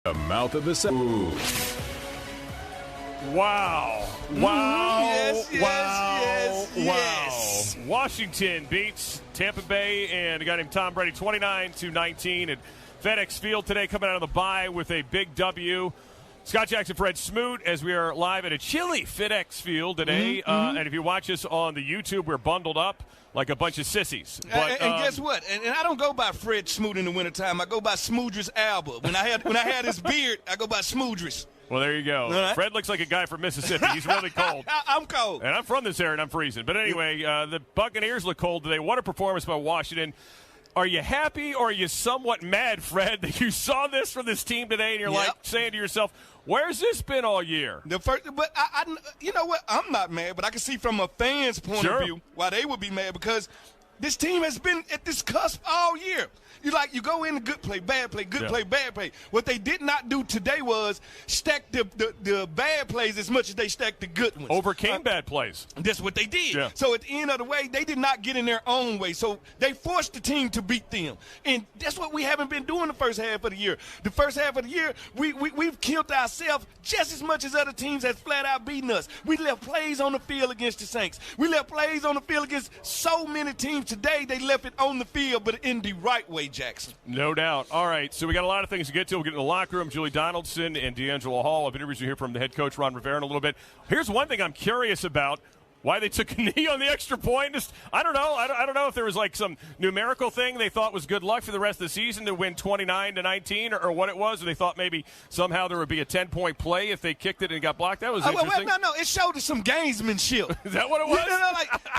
The mouth of the South. Wow. Yes. Washington beats Tampa Bay and a guy named Tom Brady 29-19 at FedEx Field today, coming out of the bye with a big W. Scott Jackson, Fred Smoot, as we are live at a chilly FedEx Field today. And if you watch us on the YouTube, we're bundled up like a bunch of sissies. But, and guess what? And I don't go by Fred Smoot in the wintertime. I go by Smoodris Alba. When I had his beard, I go by Smoodris. Well, there you go. Right. Fred looks like a guy from Mississippi. He's really cold. I'm cold. And I'm from this area, and I'm freezing. But anyway, the Buccaneers look cold today. What a performance by Washington. Are you happy or are you somewhat mad, Fred, that you saw this from this team today and you're like saying to yourself, where's this been all year? But I you know what? I'm not mad, but I can see from a fan's point of view why they would be mad, because this team has been at this cusp all year. You go in good play, bad play, good play, bad play. What they did not do today was stack the bad plays as much as they stacked the good ones. Overcame bad plays. That's what they did. Yeah. So at the end of the way, they did not get in their own way. So they forced the team to beat them. And that's what we haven't been doing the first half of the year. The first half of the year, we've killed ourselves just as much as other teams has flat out beaten us. We left plays on the field against the Saints. We left plays on the field against so many teams today. They left it on the field, but in the right way, Jackson. No doubt. All right, so we got a lot of things to get to. We'll get in the locker room. Julie Donaldson and D'Angelo Hall. I've interviewed you here from the head coach, Ron Rivera, in a little bit. Here's one thing I'm curious about. Why they took a knee on the extra point. I don't know. I don't know if there was like some numerical thing they thought was good luck for the rest of the season to win 29-19 or what it was. Or they thought maybe somehow there would be a 10-point play if they kicked it and got blocked. That was interesting. No. It showed us some gamesmanship. Is that what it was?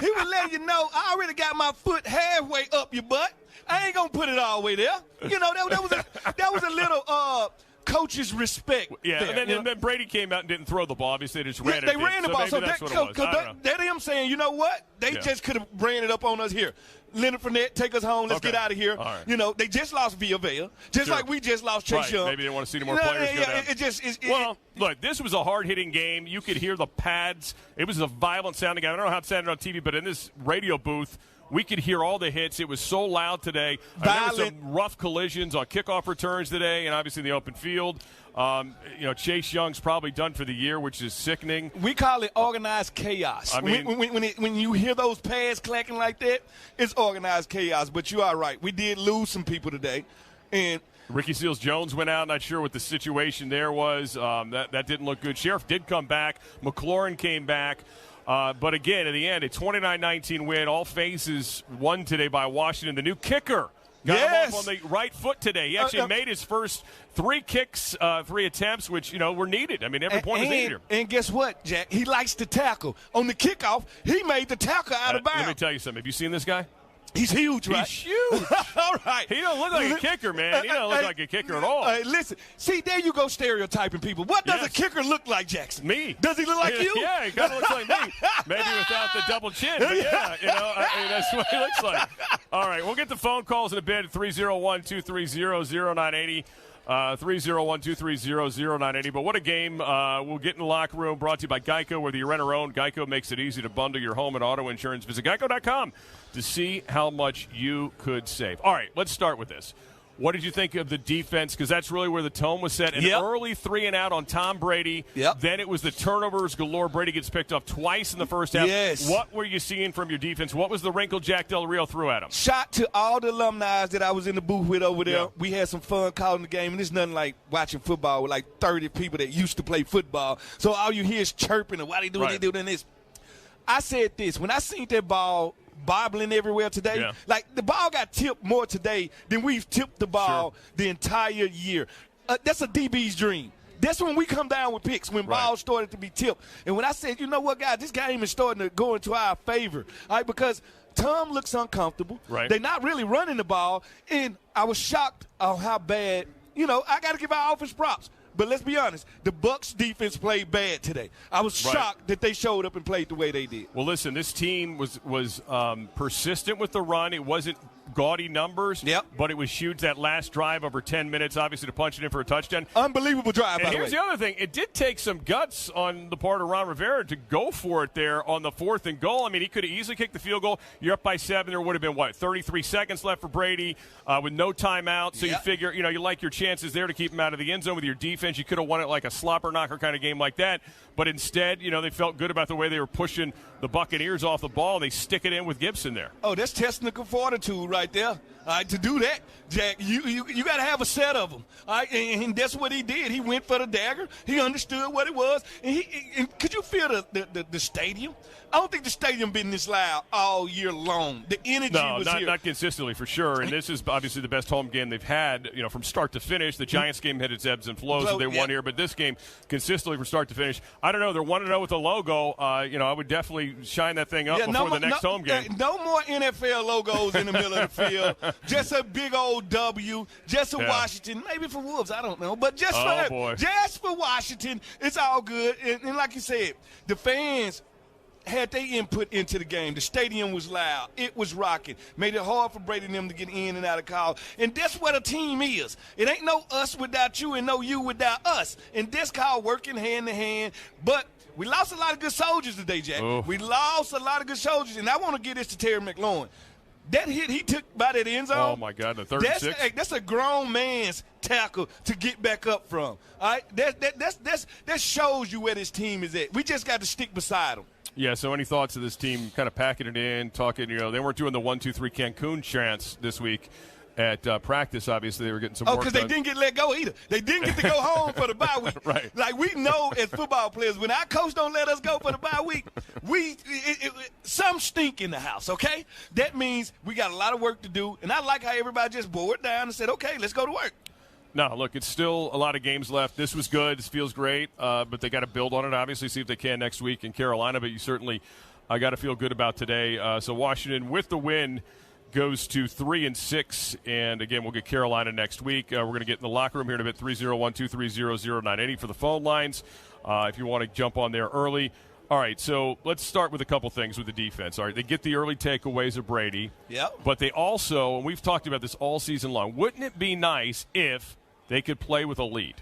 He was letting you know, I already got my foot halfway up your butt. I ain't going to put it all the way there. That was a little coach's respect. Yeah, there, and then Brady came out and didn't throw the ball. Obviously, they just ran it. They ran the ball. So that's what it was. They're them saying, you know what? They just could have ran it up on us here. Leonard Fournette, take us home. Let's get out of here. Right. They just lost Villa, like we just lost Chase Young. Maybe they didn't want to see any more players go down. Look, this was a hard-hitting game. You could hear the pads. It was a violent sounding game. I don't know how it sounded on TV, but in this radio booth, we could hear all the hits. It was so loud today. There were some rough collisions on kickoff returns today and obviously in the open field. Chase Young's probably done for the year, which is sickening. We call it organized chaos. I mean, when you hear those pads clacking like that, it's organized chaos. But you are right. We did lose some people today. And Ricky Seals-Jones went out. Not sure what the situation there was. That didn't look good. Sheriff did come back. McLaurin came back. But again, in the end, a 29-19 win. All phases won today by Washington. The new kicker got him off on the right foot today. He actually made his first 3 kicks, 3 attempts, which, were needed. I mean, every point was needed here. And guess what, Jack? He likes to tackle. On the kickoff, he made the tackle out of bounds. Let me tell you something. Have you seen this guy? He's huge, right? He's huge. All right. He don't look like a kicker, man. He don't look like a kicker at all. Listen, see, there you go stereotyping people. What does a kicker look like, Jackson? Me. Does he look like you? Yeah, he kind of looks like me. Maybe without the double chin, but that's what he looks like. All right, we'll get the phone calls in a bit at 301-230-0980. 301-230-0980. But what a game. We'll get in the locker room. Brought to you by Geico. Whether you rent or own, Geico makes it easy to bundle your home and auto insurance. Visit geico.com to see how much you could save. All right, let's start with this. What did you think of the defense? Because that's really where the tone was set. An early 3-and-out on Tom Brady. Then it was the turnovers galore. Brady gets picked up twice in the first half. Yes. What were you seeing from your defense? What was the wrinkle Jack Del Rio threw at him? Shout to all the alumni that I was in the booth with over there. Yeah. We had some fun calling the game, and it's nothing like watching football with like 30 people that used to play football. So all you hear is chirping and why they doing this. I said this. When I seen that ball bobbling everywhere today, like the ball got tipped more today than we've tipped the ball the entire year. That's a DB's dream. That's when we come down with picks, when balls started to be tipped. And when I said, you know what, guys, this game is starting to go into our favor, all right, because Tom looks uncomfortable. They're not really running the ball, and I was shocked on how bad, I got to give our offense props. But let's be honest, the Bucs defense played bad today. I was shocked that they showed up and played the way they did. Well, listen, this team was persistent with the run. It wasn't gaudy numbers. Yep. But it was huge that last drive over 10 minutes, obviously, to punch it in for a touchdown. Unbelievable drive, by the way. Here's the other thing. It did take some guts on the part of Ron Rivera to go for it there on the 4th and goal. I mean, he could have easily kicked the field goal. You're up by 7. There would have been, 33 seconds left for Brady with no timeout. So you figure, you like your chances there to keep him out of the end zone with your defense. You could have won it like a slobber knocker kind of game like that. But instead, they felt good about the way they were pushing the Buccaneers off the ball. And they stick it in with Gibson there. Oh, that's technical fortitude right there. All right, to do that, Jack, you got to have a set of them. All right, and that's what he did. He went for the dagger. He understood what it was. And could you feel the stadium? I don't think the stadium been this loud all year long. The energy was here. Not consistently for sure. And this is obviously the best home game they've had, from start to finish. The Giants game had its ebbs and flows, so they won here. But this game, consistently from start to finish. I don't know. They're 1-0 with the logo. I would definitely shine that thing up before the next home game. No more NFL logos in the middle of the field. Just a big old W. Just for Washington. Maybe for Wolves. I don't know. But just for Washington, it's all good. And like you said, the fans had their input into the game. The stadium was loud. It was rocking. Made it hard for Brady and them to get in and out of calls. And that's what a team is. It ain't no us without you and no you without us. And that's called working hand in hand. But we lost a lot of good soldiers today, Jack. Oh. We lost a lot of good soldiers. And I want to give this to Terry McLaurin. That hit he took by that end zone. Oh, my God, the 36. That's a grown man's tackle to get back up from. All right? That shows you where this team is at. We just got to stick beside them. Yeah, so any thoughts of this team kind of packing it in, talking, they weren't doing the 1-2-3 Cancun chants this week at practice. Obviously, they were getting some work because they didn't get let go either. They didn't get to go home for the bye week. Right. Like, we know as football players, when our coach don't let us go for the bye week, some stink in the house, okay? That means we got a lot of work to do, and I like how everybody just bore it down and said, okay, let's go to work. No, look, it's still a lot of games left. This was good. This feels great, but they got to build on it, obviously, see if they can next week in Carolina. But you certainly got to feel good about today. So Washington, with the win, goes to 3-6. And, again, we'll get Carolina next week. We're going to get in the locker room here in a bit, 301-230-0980 for the phone lines if you want to jump on there early. All right, so let's start with a couple things with the defense. All right, they get the early takeaways of Brady. Yep. But they also, and we've talked about this all season long, wouldn't it be nice if they could play with a lead?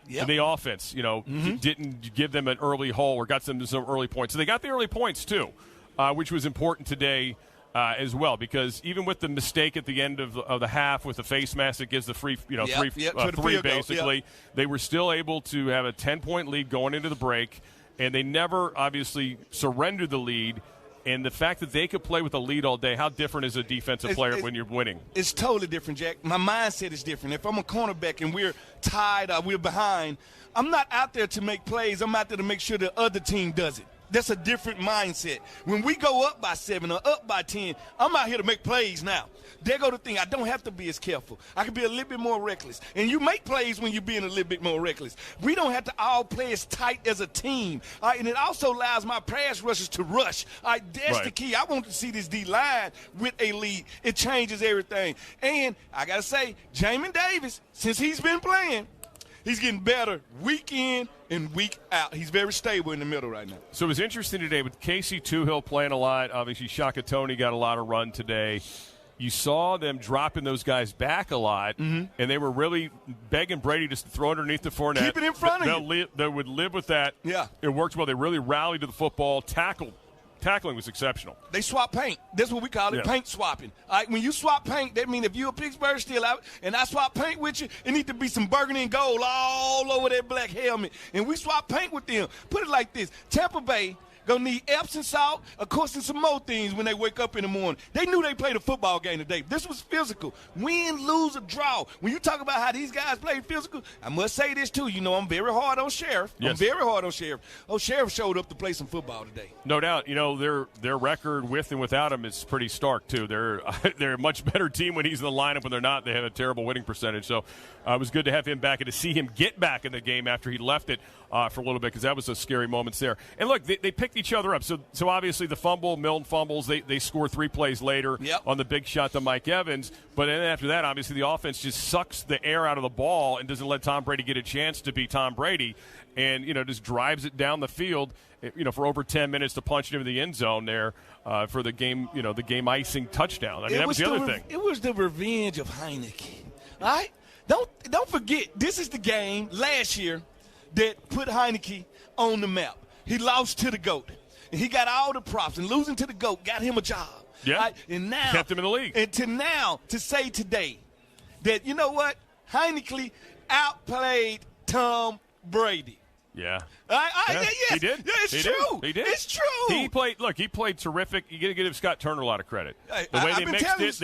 Yep. And the offense, didn't give them an early hole or got them to some early points. So they got the early points, too, which was important today as well, because even with the mistake at the end of the half with the face mask that gives the free, three basically, they were still able to have a 10-point lead going into the break, and they never obviously surrendered the lead. And the fact that they could play with a lead all day, how different is a defensive player when you're winning? It's totally different, Jack. My mindset is different. If I'm a cornerback and we're tied or we're behind, I'm not out there to make plays. I'm out there to make sure the other team does it. That's a different mindset. When we go up by 7 or up by 10, I'm out here to make plays now. There go the thing. I don't have to be as careful. I can be a little bit more reckless. And you make plays when you're being a little bit more reckless. We don't have to all play as tight as a team. All right, and it also allows my pass rushers to rush. All right, that's the key. I want to see this D-line with a lead. It changes everything. And I got to say, Jamin Davis, since he's been playing, he's getting better week in and week out. He's very stable in the middle right now. So it was interesting today with Casey Tuhill playing a lot. Obviously, Shaka Toney got a lot of run today. You saw them dropping those guys back a lot, and they were really begging Brady just to throw underneath the Fournette. Keep it in front of you. They would live with that. Yeah. It worked well. They really rallied to the football. Tackling was exceptional. They swap paint. That's what we call it, paint swapping. All right, when you swap paint, that means if you're a Pittsburgh Steelers and I swap paint with you, it needs to be some burgundy and gold all over that black helmet. And we swap paint with them. Put it like this. Tampa Bay going to need Epsom salt, of course, and some more things when they wake up in the morning. They knew they played a football game today. This was physical. Win, lose, or draw. When you talk about how these guys played physical, I must say this, too. I'm very hard on Sheriff. Yes. I'm very hard on Sheriff. Oh, Sheriff showed up to play some football today. No doubt. Their record with and without him is pretty stark, too. They're a much better team when he's in the lineup. When they're not, they have a terrible winning percentage. So it was good to have him back and to see him get back in the game after he left it for a little bit, because that was a scary moments there. And, look, they picked picked each other up. So obviously the fumble, Milton fumbles, they score 3 plays later on the big shot to Mike Evans. But then after that, obviously the offense just sucks the air out of the ball and doesn't let Tom Brady get a chance to be Tom Brady, and just drives it down the field, for over 10 minutes to punch it into the end zone there for the game, the game icing touchdown. I mean, that was the other thing. It was the revenge of Heinicke. All right? Don't forget, this is the game last year that put Heinicke on the map. He lost to the GOAT. And he got all the props. And losing to the GOAT got him a job. Yeah. Right? And now, kept him in the league. And to say today that, you know what? Heinicke outplayed Tom Brady. Yeah. Yes. He did. Yeah, it's true. He did. It's true. He played terrific. You got to give Scott Turner a lot of credit. The way they mixed it,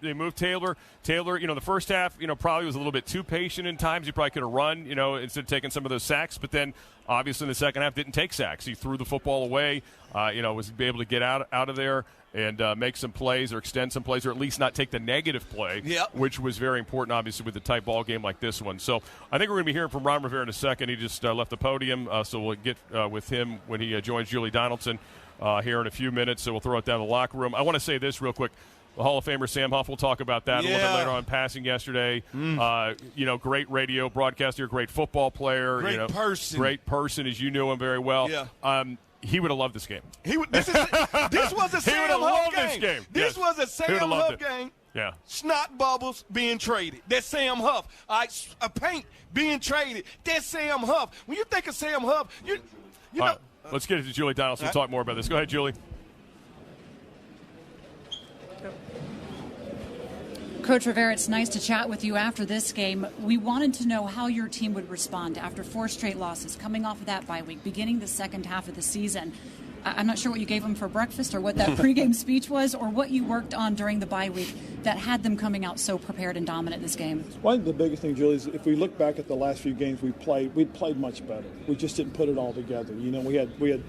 they moved Taylor. Taylor, the first half, probably was a little bit too patient in times. He probably could have run, instead of taking some of those sacks. But then, obviously, in the second half, didn't take sacks. He threw the football away. Was able to get out of there and make some plays or extend some plays, or at least not take the negative play, which was very important, obviously, with a tight ball game like this one. So I think we're going to be hearing from Ron Rivera in a second. He just left the podium, so we'll get with him when he joins Julie Donaldson here in a few minutes. So we'll throw it down the locker room. I want to say this real quick. The Hall of Famer Sam Huff will talk about that a little bit later on. Passing yesterday, great radio broadcaster, great football player, great person, as you knew him very well. Yeah. He would have loved this game. This was a Sam Huff game. This was a Sam Huff game. Yeah. Snot bubbles being traded. That's Sam Huff. A paint being traded. That's Sam Huff. When you think of Sam Huff, you know. Right, let's get it to Julie Donaldson to talk more about this. Go ahead, Julie. Coach Rivera, it's nice to chat with you after this game. We wanted to know how your team would respond after 4 straight losses, coming off of that bye week, beginning the second half of the season. I'm not sure what you gave them for breakfast or what that pregame speech was or what you worked on during the bye week that had them coming out so prepared and dominant this game. Well, I think the biggest thing, Julie, is if we look back at the last few games we'd played much better. We just didn't put it all together. We had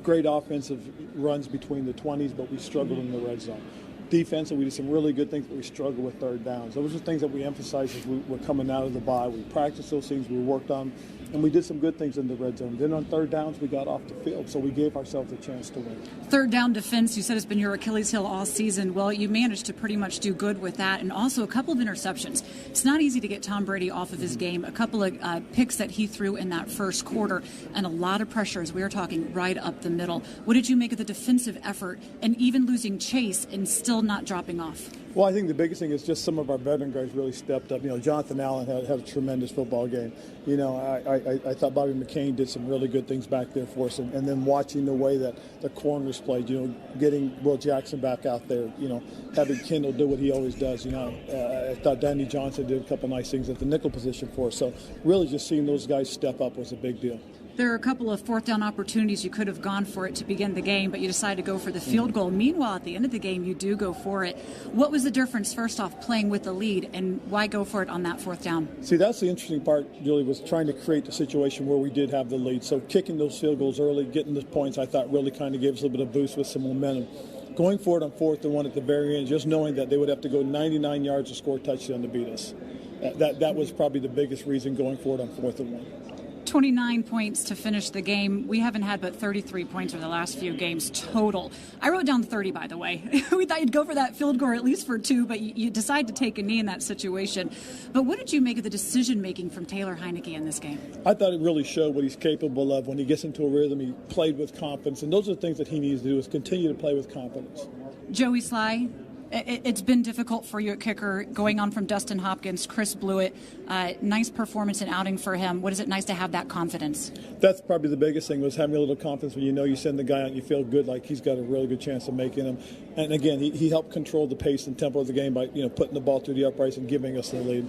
great offensive runs between the 20s, but we struggled in the red zone. Defensively, we did some really good things, but we struggled with third downs. Those are things that we emphasized as we were coming out of the bye. We practiced those things, we worked on, and we did some good things in the red zone. Then on third downs, we got off the field, so we gave ourselves a chance to win. Third down defense, you said, has been your Achilles heel all season. Well, you managed to pretty much do good with that, and also a couple of interceptions. It's not easy to get Tom Brady off of his game. A couple of picks that he threw in that first quarter, and a lot of pressure, as we were talking, right up the middle. What did you make of the defensive effort, and even losing Chase and still not dropping off? Well, I think the biggest thing is just some of our veteran guys really stepped up. Jonathan Allen had a tremendous football game. I thought Bobby McCain did some really good things back there for us. And then watching the way that the corners played, getting Will Jackson back out there, having Kendall do what he always does. I thought Danny Johnson did a couple nice things at the nickel position for us. So really just seeing those guys step up was a big deal. There are a couple of fourth down opportunities you could have gone for it to begin the game, but you decided to go for the field goal. Meanwhile, at the end of the game, you do go for it. What was the difference, first off, playing with the lead, and why go for it on that fourth down? See, that's the interesting part, Julie, was trying to create the situation where we did have the lead. So kicking those field goals early, getting the points, I thought really kind of gave us a little bit of boost with some momentum. Going for it on 4th and 1 at the very end, just knowing that they would have to go 99 yards to score a touchdown to beat us. That was probably the biggest reason going for it on 4th and 1. 29 points to finish the game. We haven't had but 33 points over the last few games total. I wrote down 30, by the way. We thought you'd go for that field goal at least for 2, but you decide to take a knee in that situation. But what did you make of the decision-making from Taylor Heinicke in this game? I thought it really showed what he's capable of. When he gets into a rhythm, he played with confidence. And those are the things that he needs to do, is continue to play with confidence. Joey Sly, it's been difficult for you at kicker, going on from Dustin Hopkins, Chris Blewett. Nice performance and outing for him. What is it nice to have that confidence? That's probably the biggest thing, was having a little confidence when you send the guy out and you feel good, like he's got a really good chance of making him. And again, he helped control the pace and tempo of the game by putting the ball through the uprights and giving us the lead.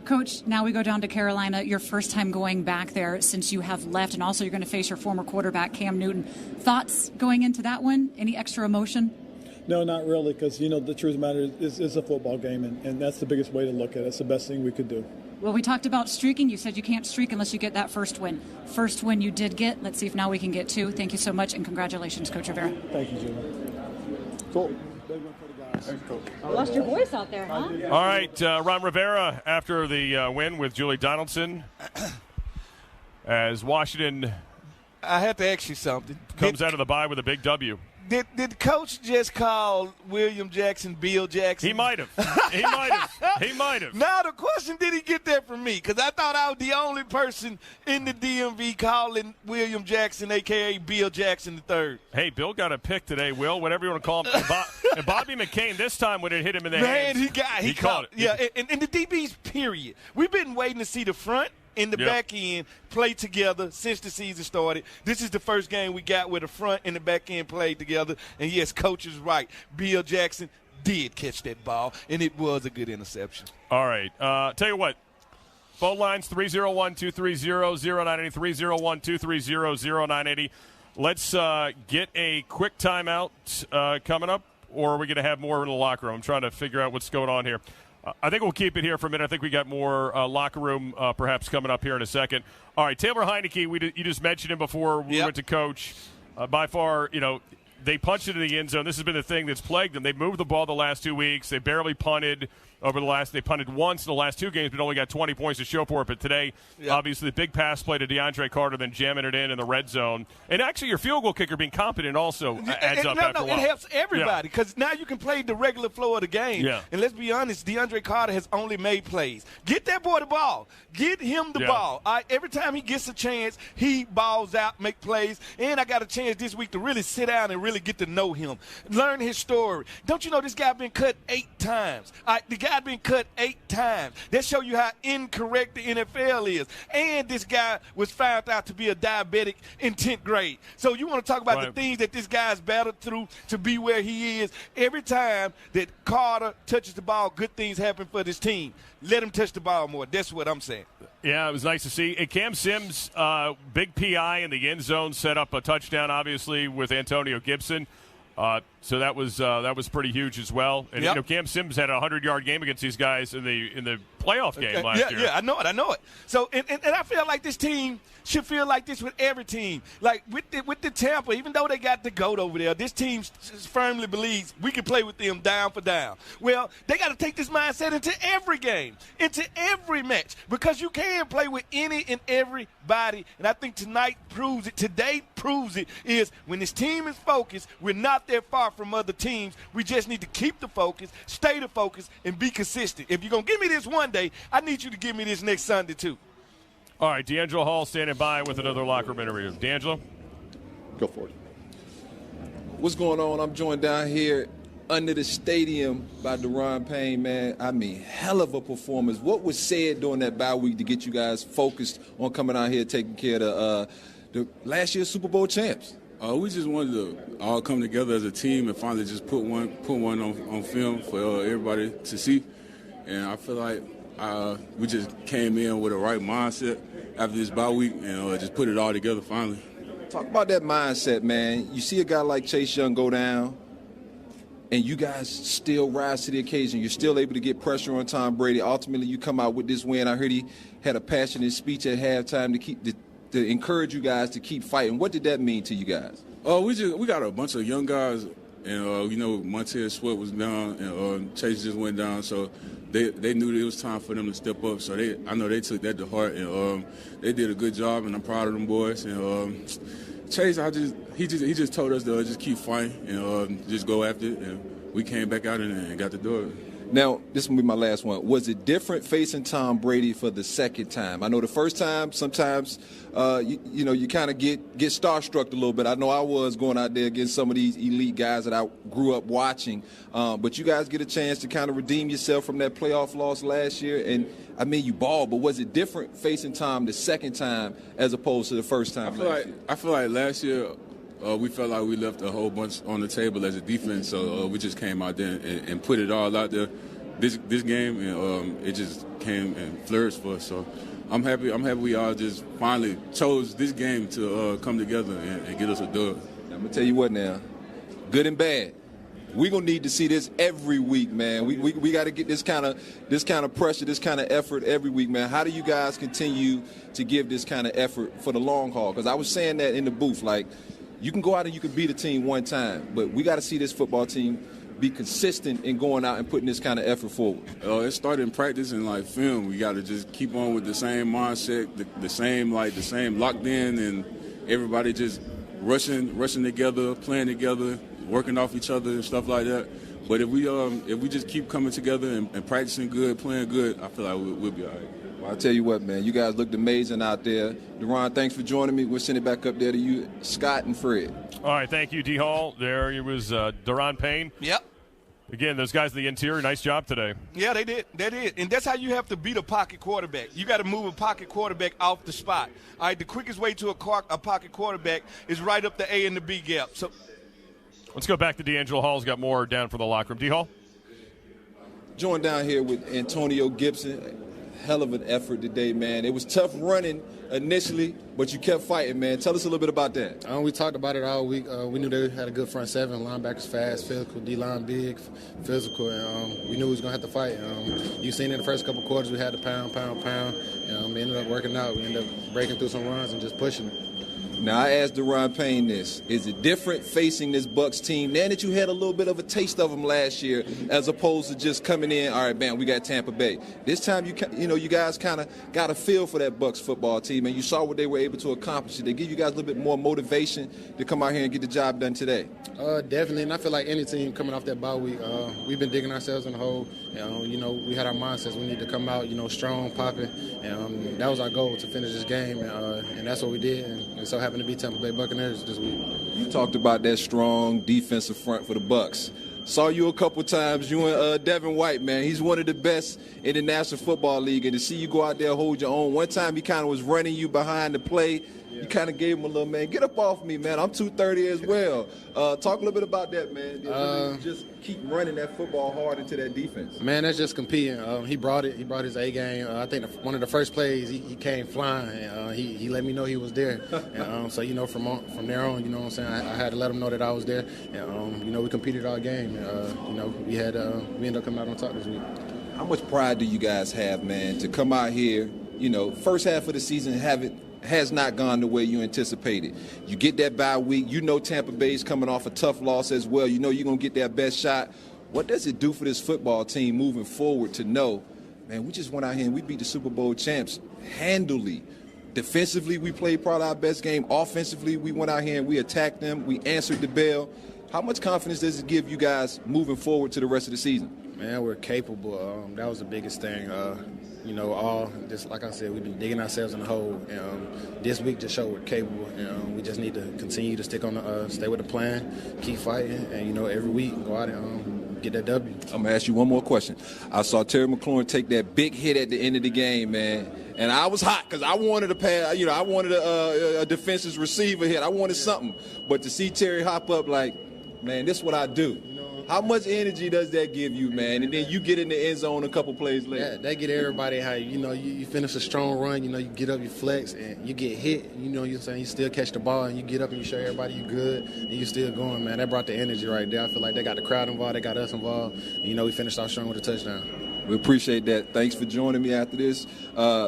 Coach, now we go down to Carolina, your first time going back there since you have left, and also you're going to face your former quarterback, Cam Newton. Thoughts going into that one? Any extra emotion? No, not really, because, the truth of the matter is it's a football game, and that's the biggest way to look at it. It's the best thing we could do. Well, we talked about streaking. You said you can't streak unless you get that first win. First win you did get. Let's see if now we can get 2. Thank you so much, and congratulations, Coach Rivera. Thank you, Jimmy. Cool. Big one for the guys. Thanks, Coach. Lost your voice out there, huh? All right, Ron Rivera after the win with Julie Donaldson as Washington I have to ask you something. Comes out of the bye with a big W. Did the coach just call William Jackson Bill Jackson? He might have. He might have. Now the question, did he get that from me? Because I thought I was the only person in the DMV calling William Jackson, a.k.a. Bill Jackson III. Hey, Bill got a pick today, Will, whatever you want to call him. And Bobby McCain, this time when it hit him in the hands. He caught it. Yeah, and the DBs, period. We've been waiting to see the front and the back end play together since the season started. This is the first game we got where the front and the back end played together. And, yes, coach is right. Bill Jackson did catch that ball, and it was a good interception. All right. Tell you what, phone lines 301-230-0980, 301-230-0980. Let's get a quick timeout coming up, or are we going to have more in the locker room? I'm trying to figure out what's going on here. I think we'll keep it here for a minute. I think we got more locker room perhaps coming up here in a second. All right, Taylor Heinicke, you just mentioned him before we went to coach. By far, they punched it in the end zone. This has been the thing that's plagued them. They've moved the ball the last 2 weeks. They barely punted they punted once in the last two games, but only got 20 points to show for it. But today, obviously, the big pass play to DeAndre Carter, then jamming it in the red zone. And actually, your field goal kicker being competent also adds up after a while. It helps everybody because now you can play the regular flow of the game. Yeah. And let's be honest, DeAndre Carter has only made plays. Get that boy the ball. Get him the ball. Every time he gets a chance, he balls out, make plays. And I got a chance this week to really sit down and really get to know him, learn his story. Don't you know this guy been cut 8 times? The guy been cut 8 times. That show you how incorrect the NFL is. And this guy was found out to be a diabetic in 10th grade. So you want to talk about the things that this guy's battled through to be where he is. Every time that Carter touches the ball, good things happen for this team. Let him touch the ball more. That's what I'm saying. Yeah, it was nice to see. And Cam Sims, big PI in the end zone, set up a touchdown, obviously, with Antonio Gibson. So that was pretty huge as well. And Cam Sims had a 100-yard game against these guys in the playoff game last year. Yeah, I know it. So and I feel like this team should feel like this with every team. Like with the Tampa, even though they got the GOAT over there, this team firmly believes we can play with them down for down. Well, they got to take this mindset into every game, into every match, because you can play with any and everybody. And I think tonight proves it. Today proves it. Is when this team is focused, we're not that far from other teams. We just need to keep the focus, stay the focus, and be consistent. If you're going to give me this one day, I need you to give me this next Sunday too. All right, D'Angelo Hall standing by with another locker room interview. D'Angelo? Go for it. What's going on? I'm joined down here under the stadium by Deron Payne, man. I mean, hell of a performance. What was said during that bye week to get you guys focused on coming out here taking care of the last year's Super Bowl champs? We just wanted to all come together as a team and finally just put one on film for everybody to see. And I feel like we just came in with the right mindset after this bye week and just put it all together finally. Talk about that mindset, man. You see a guy like Chase Young go down, and you guys still rise to the occasion. You're still able to get pressure on Tom Brady. Ultimately, you come out with this win. I heard he had a passionate speech at halftime to encourage you guys to keep fighting. What did that mean to you guys? We got a bunch of young guys, and Montez Sweat was down, and Chase just went down, so they knew that it was time for them to step up. So I know they took that to heart, and they did a good job, and I'm proud of them boys. And Chase, he just told us to just keep fighting and just go after it, and we came back out and got to do it. Now, this will be my last one. Was it different facing Tom Brady for the second time? I know the first time, sometimes, you kind of get starstruck a little bit. I know I was going out there against some of these elite guys that I grew up watching. But you guys get a chance to kind of redeem yourself from that playoff loss last year. And, I mean, you balled, but was it different facing Tom the second time as opposed to the first time? I feel like last year we felt like we left a whole bunch on the table as a defense, so we just came out there and put it all out there this game, and it just came and flourished for us. So I'm happy we all just finally chose this game to come together and get us a dub. I'm going to tell you what now, good and bad. We're going to need to see this every week, man. We got to get this kind of pressure, this kind of effort every week, man. How do you guys continue to give this kind of effort for the long haul? Because I was saying that in the booth, like, you can go out and you can beat a team one time, but we got to see this football team be consistent in going out and putting this kind of effort forward. It started in practice and like film. We got to just keep on with the same mindset, the same locked in, and everybody just rushing together, playing together, working off each other and stuff like that. But if we just keep coming together and practicing good, playing good, I feel like we'll be all right. Well, I'll tell you what, man, you guys looked amazing out there. Deron, thanks for joining me. We'll send it back up there to you, Scott and Fred. All right, thank you, D. Hall. There it was Deron Payne. Yep. Again, those guys in the interior, nice job today. Yeah, they did. And that's how you have to beat a pocket quarterback. You got to move a pocket quarterback off the spot. All right, the quickest way to a pocket quarterback is right up the A and the B gap. So let's go back to D'Angelo Hall's got more down for the locker room. D. Hall? Joined down here with Antonio Gibson. Hell of an effort today, man. It was tough running initially, but you kept fighting, man. Tell us a little bit about that. We talked about it all week. We knew they had a good front seven, linebackers fast, physical, D-line big, physical, and we knew we was going to have to fight. You've seen in the first couple quarters we had to pound. We ended up working out. We ended up breaking through some runs and just pushing it. Now, I asked Deron Payne this. Is it different facing this Bucs team now that you had a little bit of a taste of them last year as opposed to just coming in, all right, man, we got Tampa Bay. This time, you guys kind of got a feel for that Bucs football team, and you saw what they were able to accomplish. They give you guys a little bit more motivation to come out here and get the job done today. Definitely, and I feel like any team coming off that bye week, we've been digging ourselves in the hole. We had our mindsets. We need to come out, strong, popping. And that was our goal, to finish this game, and that's what we did. And it so happened to be Tampa Bay Buccaneers this week. You talked about that strong defensive front for the Bucs. Saw you a couple times. You and Devin White, man. He's one of the best in the National Football League. And to see you go out there and hold your own. One time he kind of was running you behind the play. You kind of gave him a little, man, get up off me, man. I'm 230 as well. Talk a little bit about that, man. Just keep running that football hard into that defense. Man, that's just competing. He brought it. He brought his A game. I think one of the first plays, he came flying. He let me know he was there. And, so, from there on, you know what I'm saying, I had to let him know that I was there. And, we competed all game. We ended up coming out on top this week. How much pride do you guys have, man, to come out here, first half of the season, has not gone the way you anticipated. You get that bye week. Tampa Bay's coming off a tough loss as well. You're going to get their best shot. What does it do for this football team moving forward to know, man, we just went out here and we beat the Super Bowl champs handily. Defensively, we played probably our best game. Offensively, we went out here and we attacked them. We answered the bell. How much confidence does it give you guys moving forward to the rest of the season? Man, we're capable. That was the biggest thing. Just like I said, we've been digging ourselves in the hole. This week just showed we're capable. We just need to continue to stay with the plan, keep fighting, and every week go out and get that W. I'm gonna ask you one more question. I saw Terry McLaurin take that big hit at the end of the game, man, and I was hot because I wanted a pass. I wanted a defensive receiver hit. I wanted something, but to see Terry hop up like, man, this is what I do. How much energy does that give you, man? And then you get in the end zone a couple plays later. Yeah, that get everybody how you finish a strong run. You get up, you flex, and you get hit. You're saying you still catch the ball, and you get up and you show everybody you good, and you still going, man. That brought the energy right there. I feel like they got the crowd involved, they got us involved. And, we finished off strong with a touchdown. We appreciate that. Thanks for joining me after this.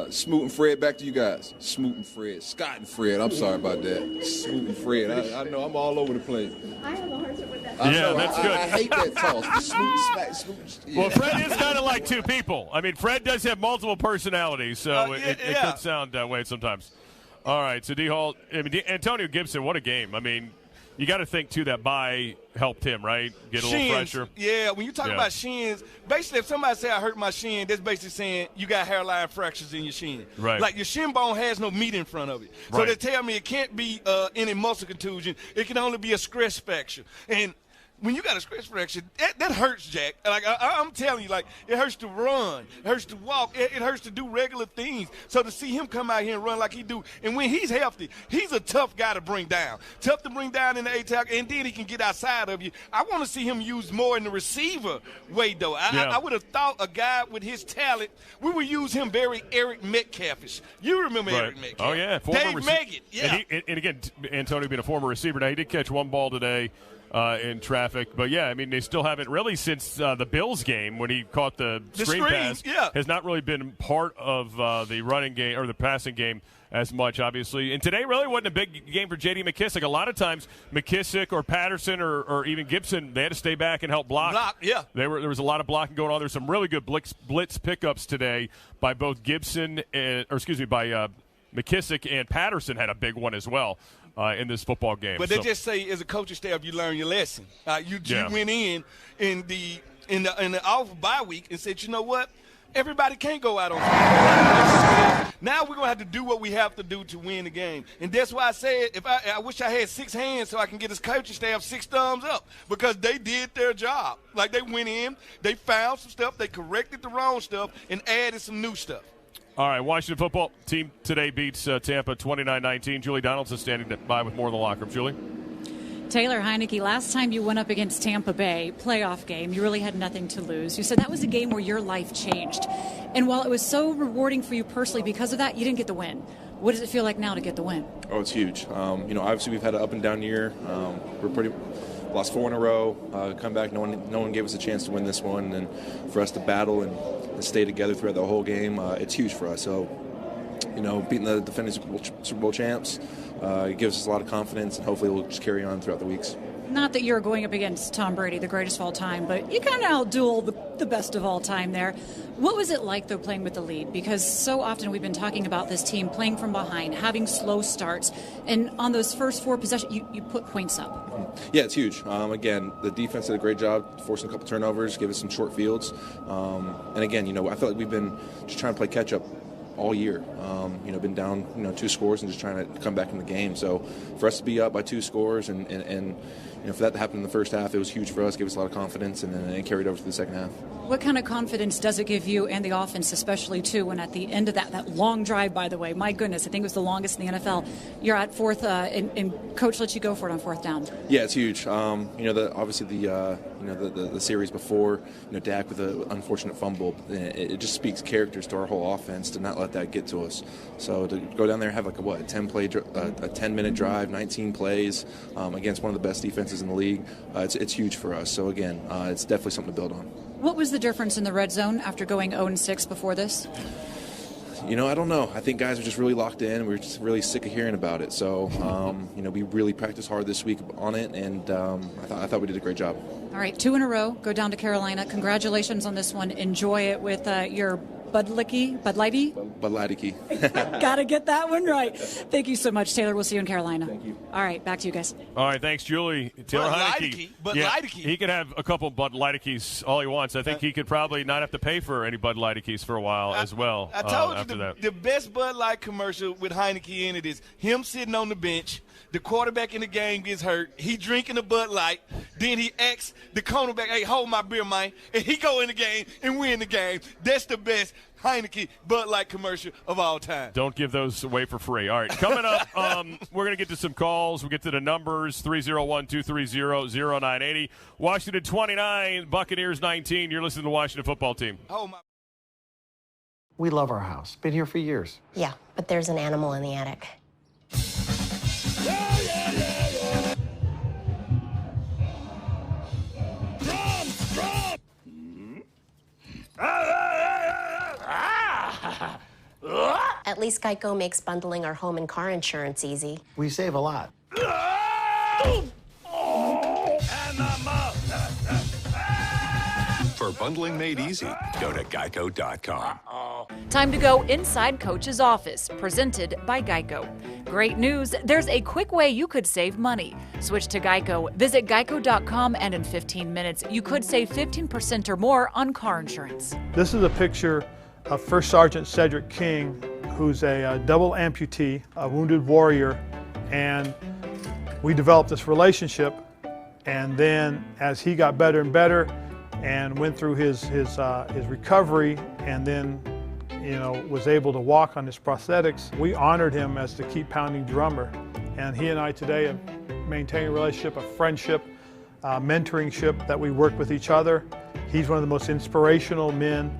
Smoot and Fred, back to you guys. Smoot and Fred. Scott and Fred. I'm sorry about that. Smoot and Fred. I know I'm all over the place. I have a hard time with that. That's good. I hate that toss. The Smoot, smack, Smoot. Yeah. Well, Fred is kind of like two people. I mean, Fred does have multiple personalities, so it could sound that way sometimes. All right, so D-Hall, Antonio Gibson, what a game. I mean, you got to think, too, that bye helped him, right? Get a little fresher. Yeah, when you talk about shins, basically if somebody say I hurt my shin, that's basically saying you got hairline fractures in your shin. Right. Like your shin bone has no meat in front of it. So they tell me it can't be any muscle contusion. It can only be a stress fracture. And when you got a stress fracture, that hurts, Jack. Like I'm telling you, like it hurts to run, it hurts to walk, it hurts to do regular things. So to see him come out here and run like he do, and when he's healthy, he's a tough guy to bring down. Tough to bring down in the A-tackle, and then he can get outside of you. I want to see him used more in the receiver way, though. I would have thought a guy with his talent, we would use him very Eric Metcalfish. You remember Eric Metcalf? Oh, yeah. Dave Meggett. Yeah. And again, Antonio being a former receiver, now he did catch one ball today. In traffic. But, yeah, I mean, they still haven't really since the Bills game when he caught the screen pass. Yeah. Has not really been part of the running game or the passing game as much, obviously. And today really wasn't a big game for J.D. McKissick. A lot of times McKissick or Patterson or even Gibson, they had to stay back and help block. There was a lot of blocking going on. There's some really good blitz pickups today by both Gibson by McKissick and Patterson had a big one as well in this football game. But they just say, as a coaching staff, you learn your lesson. You went in the off bye week and said, you know what? Everybody can't go out on Sunday. Now we're going to have to do what we have to do to win the game. And that's why I said I wish I had 6 hands so I can get this coaching staff 6 thumbs up, because they did their job. Like, they went in, they found some stuff, they corrected the wrong stuff, and added some new stuff. All right, Washington football team today beats Tampa 29-19. Julie Donaldson standing by with more in the locker room. Julie? Taylor Heinicke, last time you went up against Tampa Bay, playoff game, you really had nothing to lose. You said that was a game where your life changed. And while it was so rewarding for you personally because of that, you didn't get the win. What does it feel like now to get the win? Oh, it's huge. Obviously we've had an up and down year. We're lost 4 in a row. Come back, no one gave us a chance to win this one, and for us to battle and stay together throughout the whole game, it's huge for us. So, beating the defending Super Bowl champs, it gives us a lot of confidence, and hopefully we'll just carry on throughout the weeks. Not that you're going up against Tom Brady, the greatest of all time, but you kind of outduel the best of all time there. What was it like, though, playing with the lead? Because so often we've been talking about this team playing from behind, having slow starts, and on those first 4 possessions, you put points up. Yeah, it's huge. Again, the defense did a great job forcing a couple turnovers, gave us some short fields. And again, I feel like we've been just trying to play catch-up all year. Been down 2 scores and just trying to come back in the game. So for us to be up by 2 scores and for that to happen in the first half, it was huge for us, gave us a lot of confidence, and then it carried over to the second half. What kind of confidence does it give you and the offense, especially, too, when at the end of that long drive, by the way, my goodness, I think it was the longest in the NFL, you're at 4th, and Coach lets you go for it on 4th down? Yeah, it's huge. Obviously the series before, Dak with an unfortunate fumble, it just speaks characters to our whole offense to not let that get to us. So to go down there and have a 10-minute drive, 19 plays against one of the best defenses in the league, it's huge for us. So again, it's definitely something to build on. What was the difference in the red zone after going 0-6 before this? I don't know. I think guys are just really locked in. We're just really sick of hearing about it. So, we really practiced hard this week on it, and I thought we did a great job. All right, 2 in a row. Go down to Carolina. Congratulations on this one. Enjoy it with your Bud Lighty. Got to get that one right. Thank you so much, Taylor. We'll see you in Carolina. Thank you. All right, back to you guys. All right, thanks, Julie. Taylor Heinicke. Bud Lighty. He could have a couple Bud Lighties all he wants. I think he could probably not have to pay for any Bud Lighties for a while as well. I told after you that. The best Bud Light commercial with Heinicke in it is him sitting on the bench. The quarterback in the game gets hurt. He drinking a Bud Light. Then he asks the cornerback, "Hey, hold my beer, man." And he go in the game and win the game. That's the best Heinicke Bud Light commercial of all time. Don't give those away for free. All right, coming up, we're going to get to some calls. We'll get to the numbers, 301-230-0980. Washington 29, Buccaneers 19. You're listening to the Washington football team. Oh, my. We love our house. Been here for years. Yeah, but there's an animal in the attic. At least Geico makes bundling our home and car insurance easy. We save a lot. For bundling made easy, go to geico.com. Time to go inside Coach's office, presented by Geico. Great news, there's a quick way you could save money. Switch to Geico, visit geico.com, and in 15 minutes, you could save 15% or more on car insurance. This is a picture of First Sergeant Cedric King, who's a double amputee, a wounded warrior, and we developed this relationship. And then as he got better and better and went through his recovery, and then was able to walk on his prosthetics, we honored him as the Keep Pounding drummer. And he and I today have maintained a relationship, a friendship, mentoringship, that we work with each other. He's one of the most inspirational men.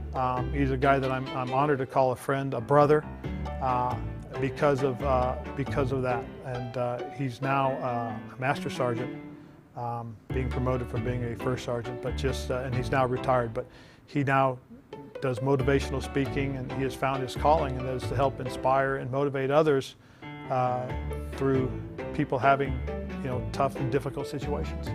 He's a guy that I'm honored to call a friend, a brother, because of that. And he's now a master sergeant, being promoted from being a first sergeant, but and he's now retired. But he now does motivational speaking, and he has found his calling, and that is to help inspire and motivate others through people having tough and difficult situations.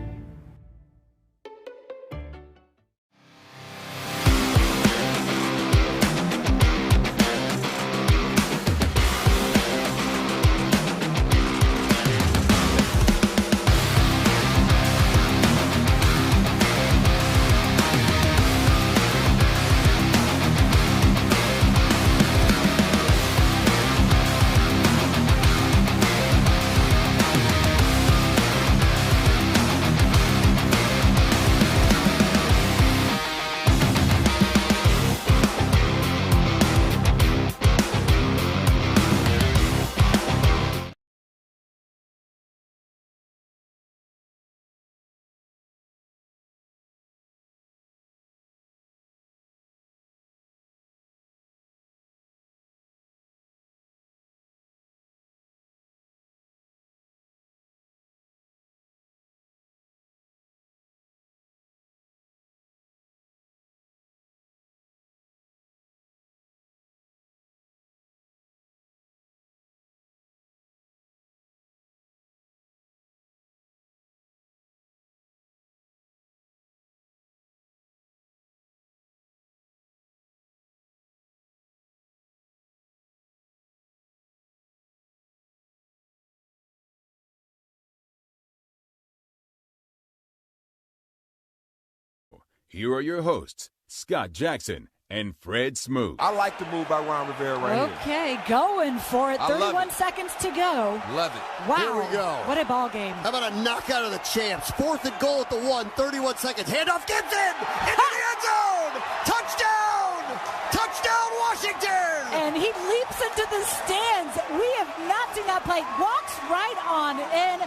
Here are your hosts, Scott Jackson and Fred Smoot. I like the move by Ron Rivera right here. Okay, going for it. 31 seconds to go. Love it. Wow. Here we go. What a ball game. How about a knockout of the champs? 4th and goal at the 1, 31 seconds. Handoff, Gibson! Into the end zone! Touchdown! Touchdown, Washington! And he leaps into the stands. We have not seen that play. Walks right on in.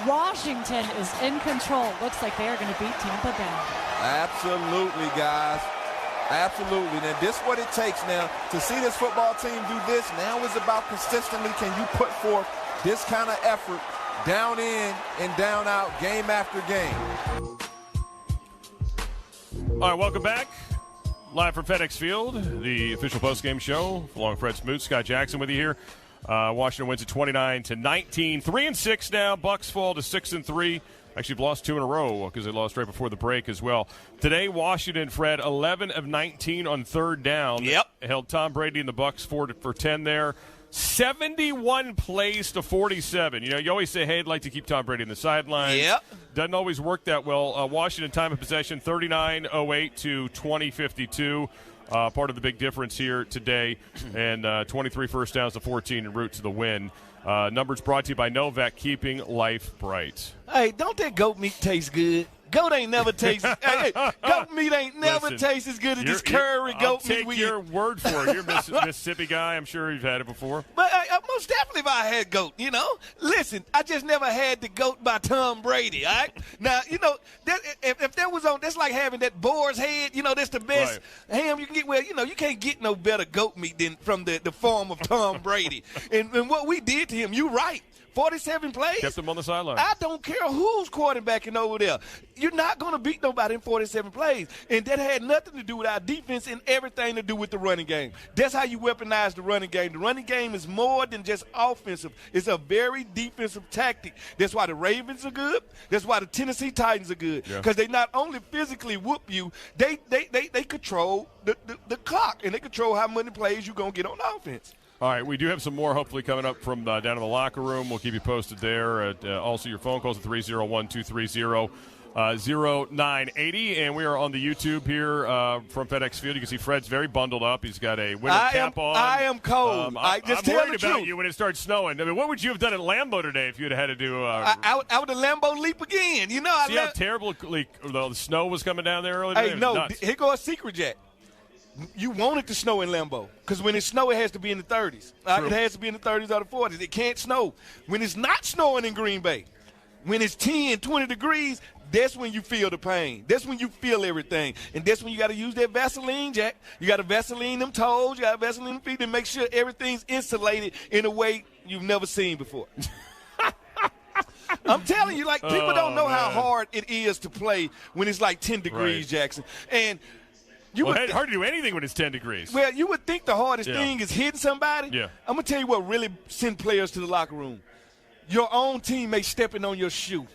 Washington is in control. Looks like they are going to beat Tampa Bay. Absolutely, guys. Absolutely. Now, this is what it takes now to see this football team do this. Now is about consistently can you put forth this kind of effort down in and down out game after game. All right, welcome back. Live from FedEx Field, the official postgame show. Along with Fred Smoot, Scott Jackson with you here. Washington wins at 29-19. 3-6 now. Bucks fall to 6-3. Actually lost 2 in a row because they lost right before the break as well. Today, Washington, Fred, 11 of 19 on third down. Yep. Held Tom Brady and the Bucks for 10 there. 71 plays to 47. You know, you always say, hey, I'd like to keep Tom Brady in the sidelines. Yep. Doesn't always work that well. Washington, time of possession, 39:08 to 20:52. Part of the big difference here today. And 23 first downs to 14 en route to the win. Numbers brought to you by Novak, keeping life bright. Hey, don't that goat meat taste good? Goat ain't never tasted. Goat meat ain't never tasted as good as this curry goat meat. I'll take your word for it. You're a Mississippi guy. I'm sure you've had it before. But most definitely if I had goat, you know. Listen, I just never had the goat by Tom Brady, all right? Now, you know, if that was on, that's like having that boar's head. You know, that's the best ham you can get. Well, you know, you can't get no better goat meat than from the form of Tom Brady. and what we did to him, you're right. 47 plays. Kept him on the sideline. I don't care who's quarterbacking over there. You're not going to beat nobody in 47 plays. And that had nothing to do with our defense and everything to do with the running game. That's how you weaponize the running game. The running game is more than just offensive. It's a very defensive tactic. That's why the Ravens are good. That's why the Tennessee Titans are good. Because they not only physically whoop you, they control the clock. And they control how many plays you're going to get on offense. All right, we do have some more hopefully coming up from down in the locker room. We'll keep you posted there. Also, your phone calls at 301-230-0980. And we are on the YouTube here from FedEx Field. You can see Fred's very bundled up. He's got a winter cap on. I am cold. I'm worried about you when it starts snowing. I mean, what would you have done at Lambeau today if you'd had to do I would have Lambeau leap again. You know, see how terribly the snow was coming down there earlier today? Hey, no, here goes a secret, Jack. You want it to snow in Lambeau because when it snows, it has to be in the 30s. It has to be in the 30s or the 40s. It can't snow. When it's not snowing in Green Bay, when it's 10, 20 degrees, that's when you feel the pain. That's when you feel everything. And that's when you got to use that Vaseline, Jack. You got to Vaseline them toes. You got to Vaseline them feet to make sure everything's insulated in a way you've never seen before. I'm telling you, like, people don't know how hard it is to play when it's like 10 degrees, Jackson. And it's hard to do anything when it's 10 degrees. Well, you would think the hardest thing is hitting somebody. Yeah. I'm going to tell you what really send players to the locker room. Your own teammate stepping on your shoe,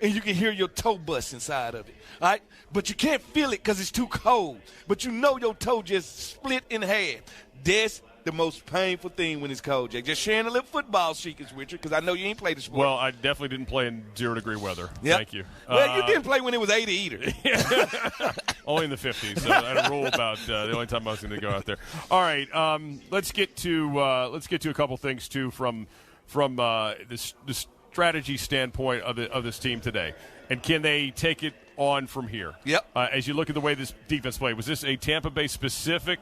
and you can hear your toe bust inside of it, all right? But you can't feel it because it's too cold. But you know your toe just split in half. That's the most painful thing when it's cold, Jake. Just sharing a little football secrets with you because I know you ain't played the sport. Well, I definitely didn't play in 0-degree weather. Yep. Thank you. Well, you didn't play when it was 80 either. Only in the 50s. So I had a rule about the only time I was going to go out there. All right, let's get to a couple things too from the strategy standpoint of this team today, and can they take it on from here? Yep. As you look at the way this defense played, was this a Tampa Bay specific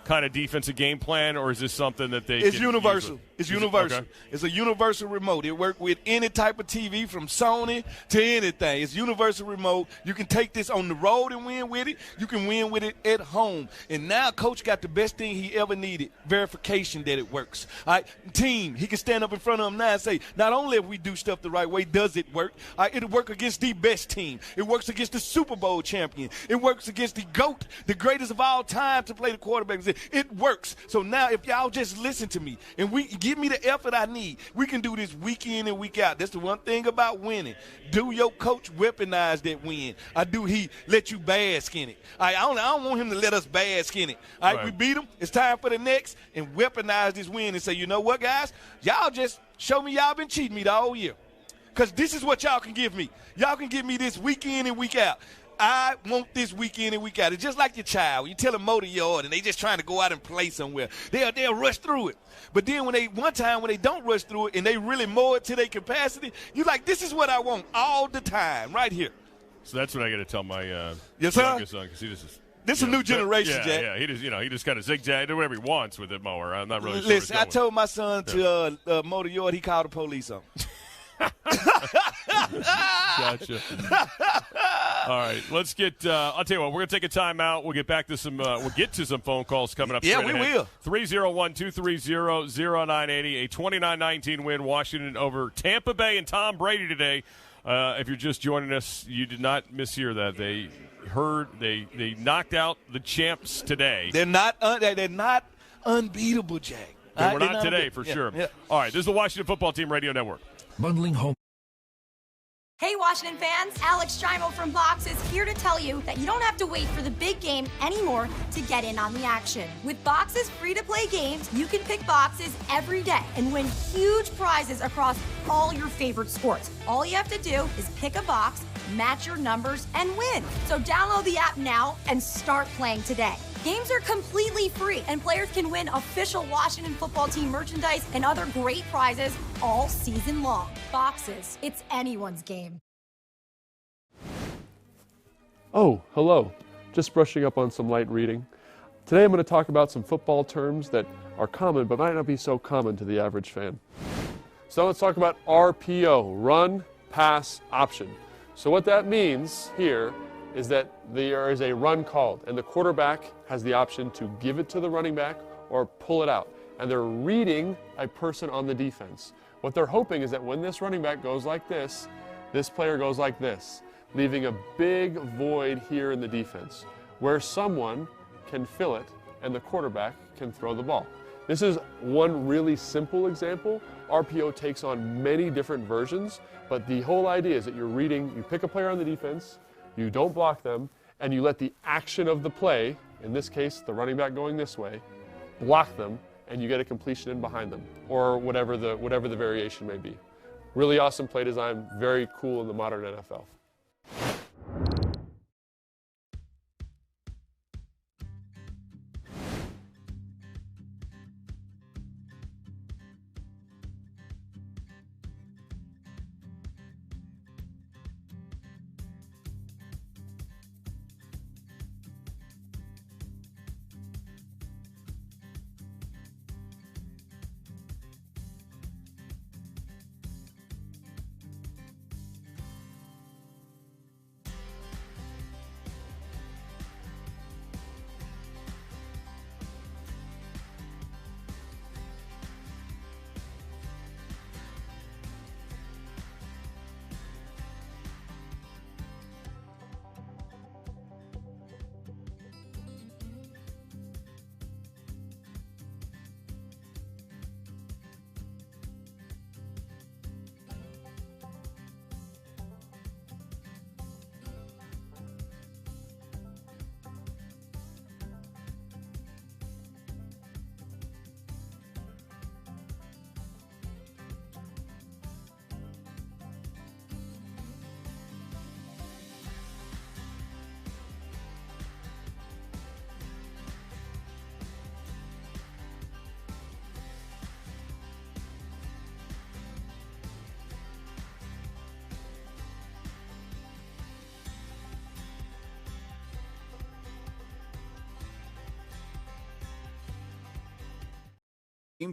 kind of defensive game plan, or is this something that they? It's universal. It's universal. Okay. It's a universal remote. It works with any type of TV from Sony to anything. It's universal remote. You can take this on the road and win with it. You can win with it at home. And now Coach got the best thing he ever needed, verification that it works. All right, team, he can stand up in front of them now and say, not only if we do stuff the right way, does it work? All right, it'll work against the best team. It works against the Super Bowl champion. It works against the GOAT, the greatest of all time to play the quarterback. It works. So now if y'all just listen to me and give me the effort I need, we can do this week in and week out. That's the one thing about winning. Do your coach weaponize that win? Or do he let you bask in it? I don't want him to let us bask in it. All right, we beat him. It's time for the next, and weaponize this win and say, you know what, guys? Y'all just show me y'all been cheating me the whole year. Because this is what y'all can give me. Y'all can give me this week in and week out. I want this week in and week out. It's just like your child. You tell them mow the yard, and they just trying to go out and play somewhere. They'll rush through it. But then when they don't rush through it and they really mow it to their capacity, you're like, this is what I want all the time right here. So that's what I got to tell my youngest son, because he just this is a new generation, Jack. Yeah, he just kind of zigzag, do whatever he wants with the mower. I'm not really sure. Listen, I told my son to mow the yard. He called the police on. Gotcha. All right, let's get. I'll tell you what. We're gonna take a timeout. We'll get back to some. We'll get to some phone calls coming up. Yeah, we will. 301-230-0980. A 29-19 win, Washington over Tampa Bay and Tom Brady today. If you're just joining us, you did not mishear that. They knocked out the champs today. They're not unbeatable, Jack. They were not today, for sure. Yeah. All right, this is the Washington Football Team Radio Network. Bundling home. Hey, Washington fans, Alex Strimo from Box is here to tell you that you don't have to wait for the big game anymore to get in on the action. With Box's free-to-play games, you can pick boxes every day and win huge prizes across all your favorite sports. All you have to do is pick a box, match your numbers, and win. So download the app now and start playing today. Games are completely free, and players can win official Washington Football Team merchandise and other great prizes all season long. Boxes, it's anyone's game. Oh, hello. Just brushing up on some light reading. Today I'm going to talk about some football terms that are common but might not be so common to the average fan. So let's talk about RPO, run, pass, option. So what that means here is that there is a run called, and the quarterback has the option to give it to the running back or pull it out. And they're reading a person on the defense. What they're hoping is that when this running back goes like this player goes like this, leaving a big void here in the defense where someone can fill it and the quarterback can throw the ball. This is one really simple example. RPO takes on many different versions, but the whole idea is that you pick a player on the defense, you don't block them, and you let the action of the play, in this case the running back going this way, block them, and you get a completion in behind them, or whatever the variation may be. Really awesome play design, very cool in the modern NFL.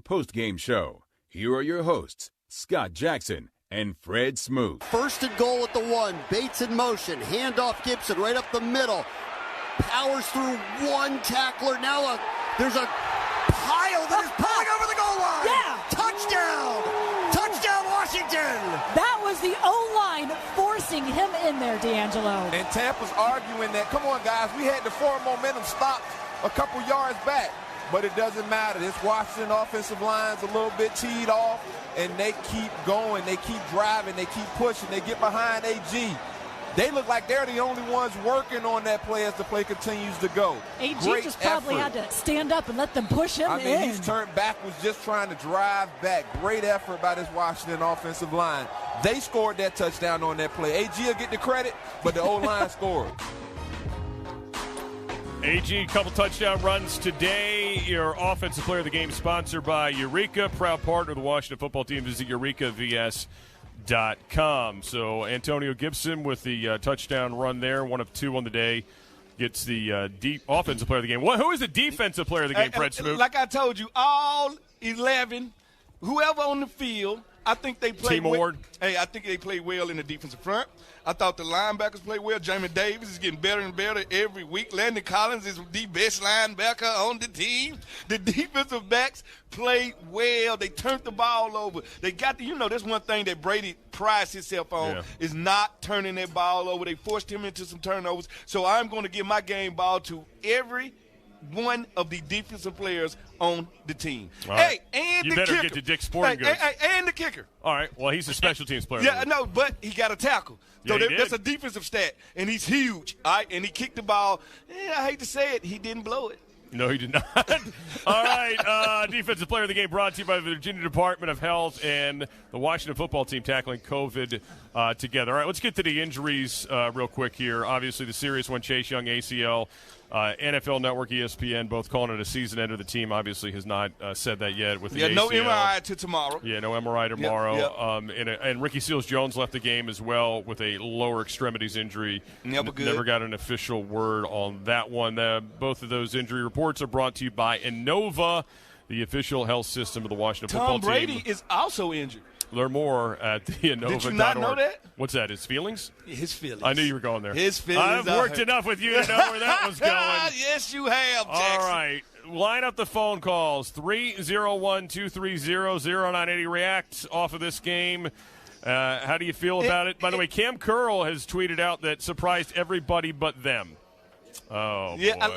Postgame show. Here are your hosts, Scott Jackson and Fred Smoot. First and goal at the 1. Bates in motion. Handoff Gibson right up the middle. Powers through one tackler. Now there's a pile that is pulling over the goal line. Yeah. Touchdown. Touchdown, Washington. That was the O-line forcing him in there, D'Angelo. And Tampa's arguing that, come on, guys, we had the forward momentum stopped a couple yards back. But it doesn't matter. This Washington offensive line's a little bit teed off, and they keep going. They keep driving. They keep pushing. They get behind AG. They look like they're the only ones working on that play as the play continues to go. AG Great just probably effort. had to stand up and let them push him in. He's turned backwards just trying to drive back. Great effort by this Washington offensive line. They scored that touchdown on that play. AG will get the credit, but the O-line scored. AG, a couple touchdown runs today. Your offensive player of the game sponsored by Eureka, proud partner of the Washington football team. Visit EurekaVS.com. So Antonio Gibson with the touchdown run there, 1 of 2 on the day, gets the deep offensive player of the game. Who is the defensive player of the game, Fred Smoot? Like I told you, all 11, whoever on the field, I think they played Team Award. Hey, I think they played well in the defensive front. I thought the linebackers played well. Jamie Davis is getting better and better every week. Landon Collins is the best linebacker on the team. The defensive backs played well. They turned the ball over. They got that's one thing that Brady prides himself on is not turning that ball over. They forced him into some turnovers. So I'm going to give my game ball to every one of the defensive players on the team. Right. Hey, and you the better kicker. get to Dick's Sporting Goods. And the kicker. All right. Well, he's a special teams player. Yeah, no, but he got a tackle. So Yeah, that's a defensive stat, and he's huge. All right, and he kicked the ball. I hate to say it, he didn't blow it. No, he did not. All right, defensive player of the game brought to you by the Virginia Department of Health and the Washington football team tackling COVID together. All right, let's get to the injuries real quick here. Obviously, the serious one, Chase Young, ACL. NFL Network, ESPN, both calling it a season ender. The team obviously has not said that yet with the ACL. No MRI to tomorrow. Yeah, no MRI tomorrow. Yep. And Ricky Seals-Jones left the game as well with a lower extremities injury. Never good. Never got an official word on that one. Both of those injury reports are brought to you by Innova, the official health system of the Washington football team. Tom Brady is also injured. Learn more at Innova.org. Did you not know that? What's that, his feelings? His feelings. I knew you were going there. His feelings. I've worked enough with you to know where that was going. Yes, you have, Jackson. All right. Line up the phone calls. 301-230-0980. React off of this game. How do you feel about it? By the way, Cam Curl has tweeted out that surprised everybody but them. Oh, yeah. Boy.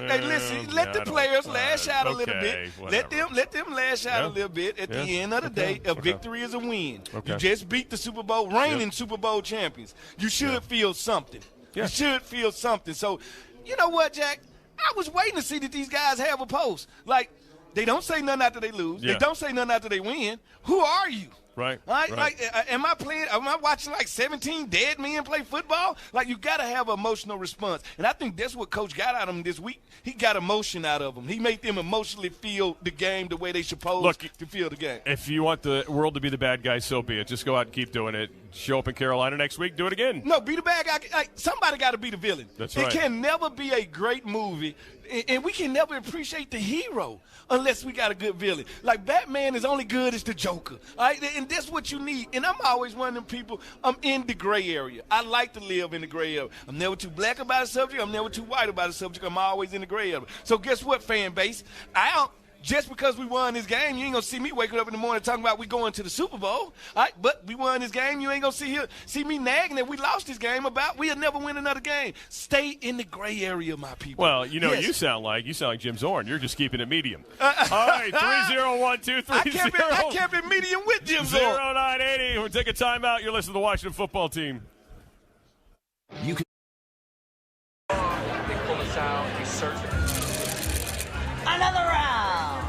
Hey, listen. Let the players lash out a little bit. Whatever. Let them lash out a little bit. At the end of the day, a victory is a win. You just beat the Super Bowl, reigning Super Bowl champions. You should feel something. You should feel something. So, you know what, Jack? I was waiting to see that these guys have a post. Like, they don't say nothing after they lose. They don't say nothing after they win. Who are you? Right. Like, am I watching like 17 dead men play football? Like, you got to have an emotional response. And I think that's what Coach got out of them this week. He got emotion out of them. He made them emotionally feel the game the way they supposed to feel the game. If you want the world to be the bad guy, so be it. Just go out and keep doing it. Show up in Carolina next week. Do it again. No, be the bad guy. Like, somebody got to be the villain. That's right. It can never be a great movie, and we can never appreciate the hero unless we got a good villain. Like, Batman is only good as the Joker. All right? And that's what you need. And I'm always one of them people, I'm in the gray area. I like to live in the gray area. I'm never too black about a subject. I'm never too white about a subject. I'm always in the gray area. So guess what, fan base? Just because we won this game, you ain't going to see me waking up in the morning talking about we going to the Super Bowl. All right? But we won this game. You ain't going to see me nagging that we lost this game about we'll never win another game. Stay in the gray area, my people. Well, you know what you sound like? You sound like Jim Zorn. You're just keeping it medium. All right, 301-230. I kept it medium with Jim Zorn. 0980. We'll take a timeout. You're listening to the Washington football team. You can. They pull us out. We search it. Another round.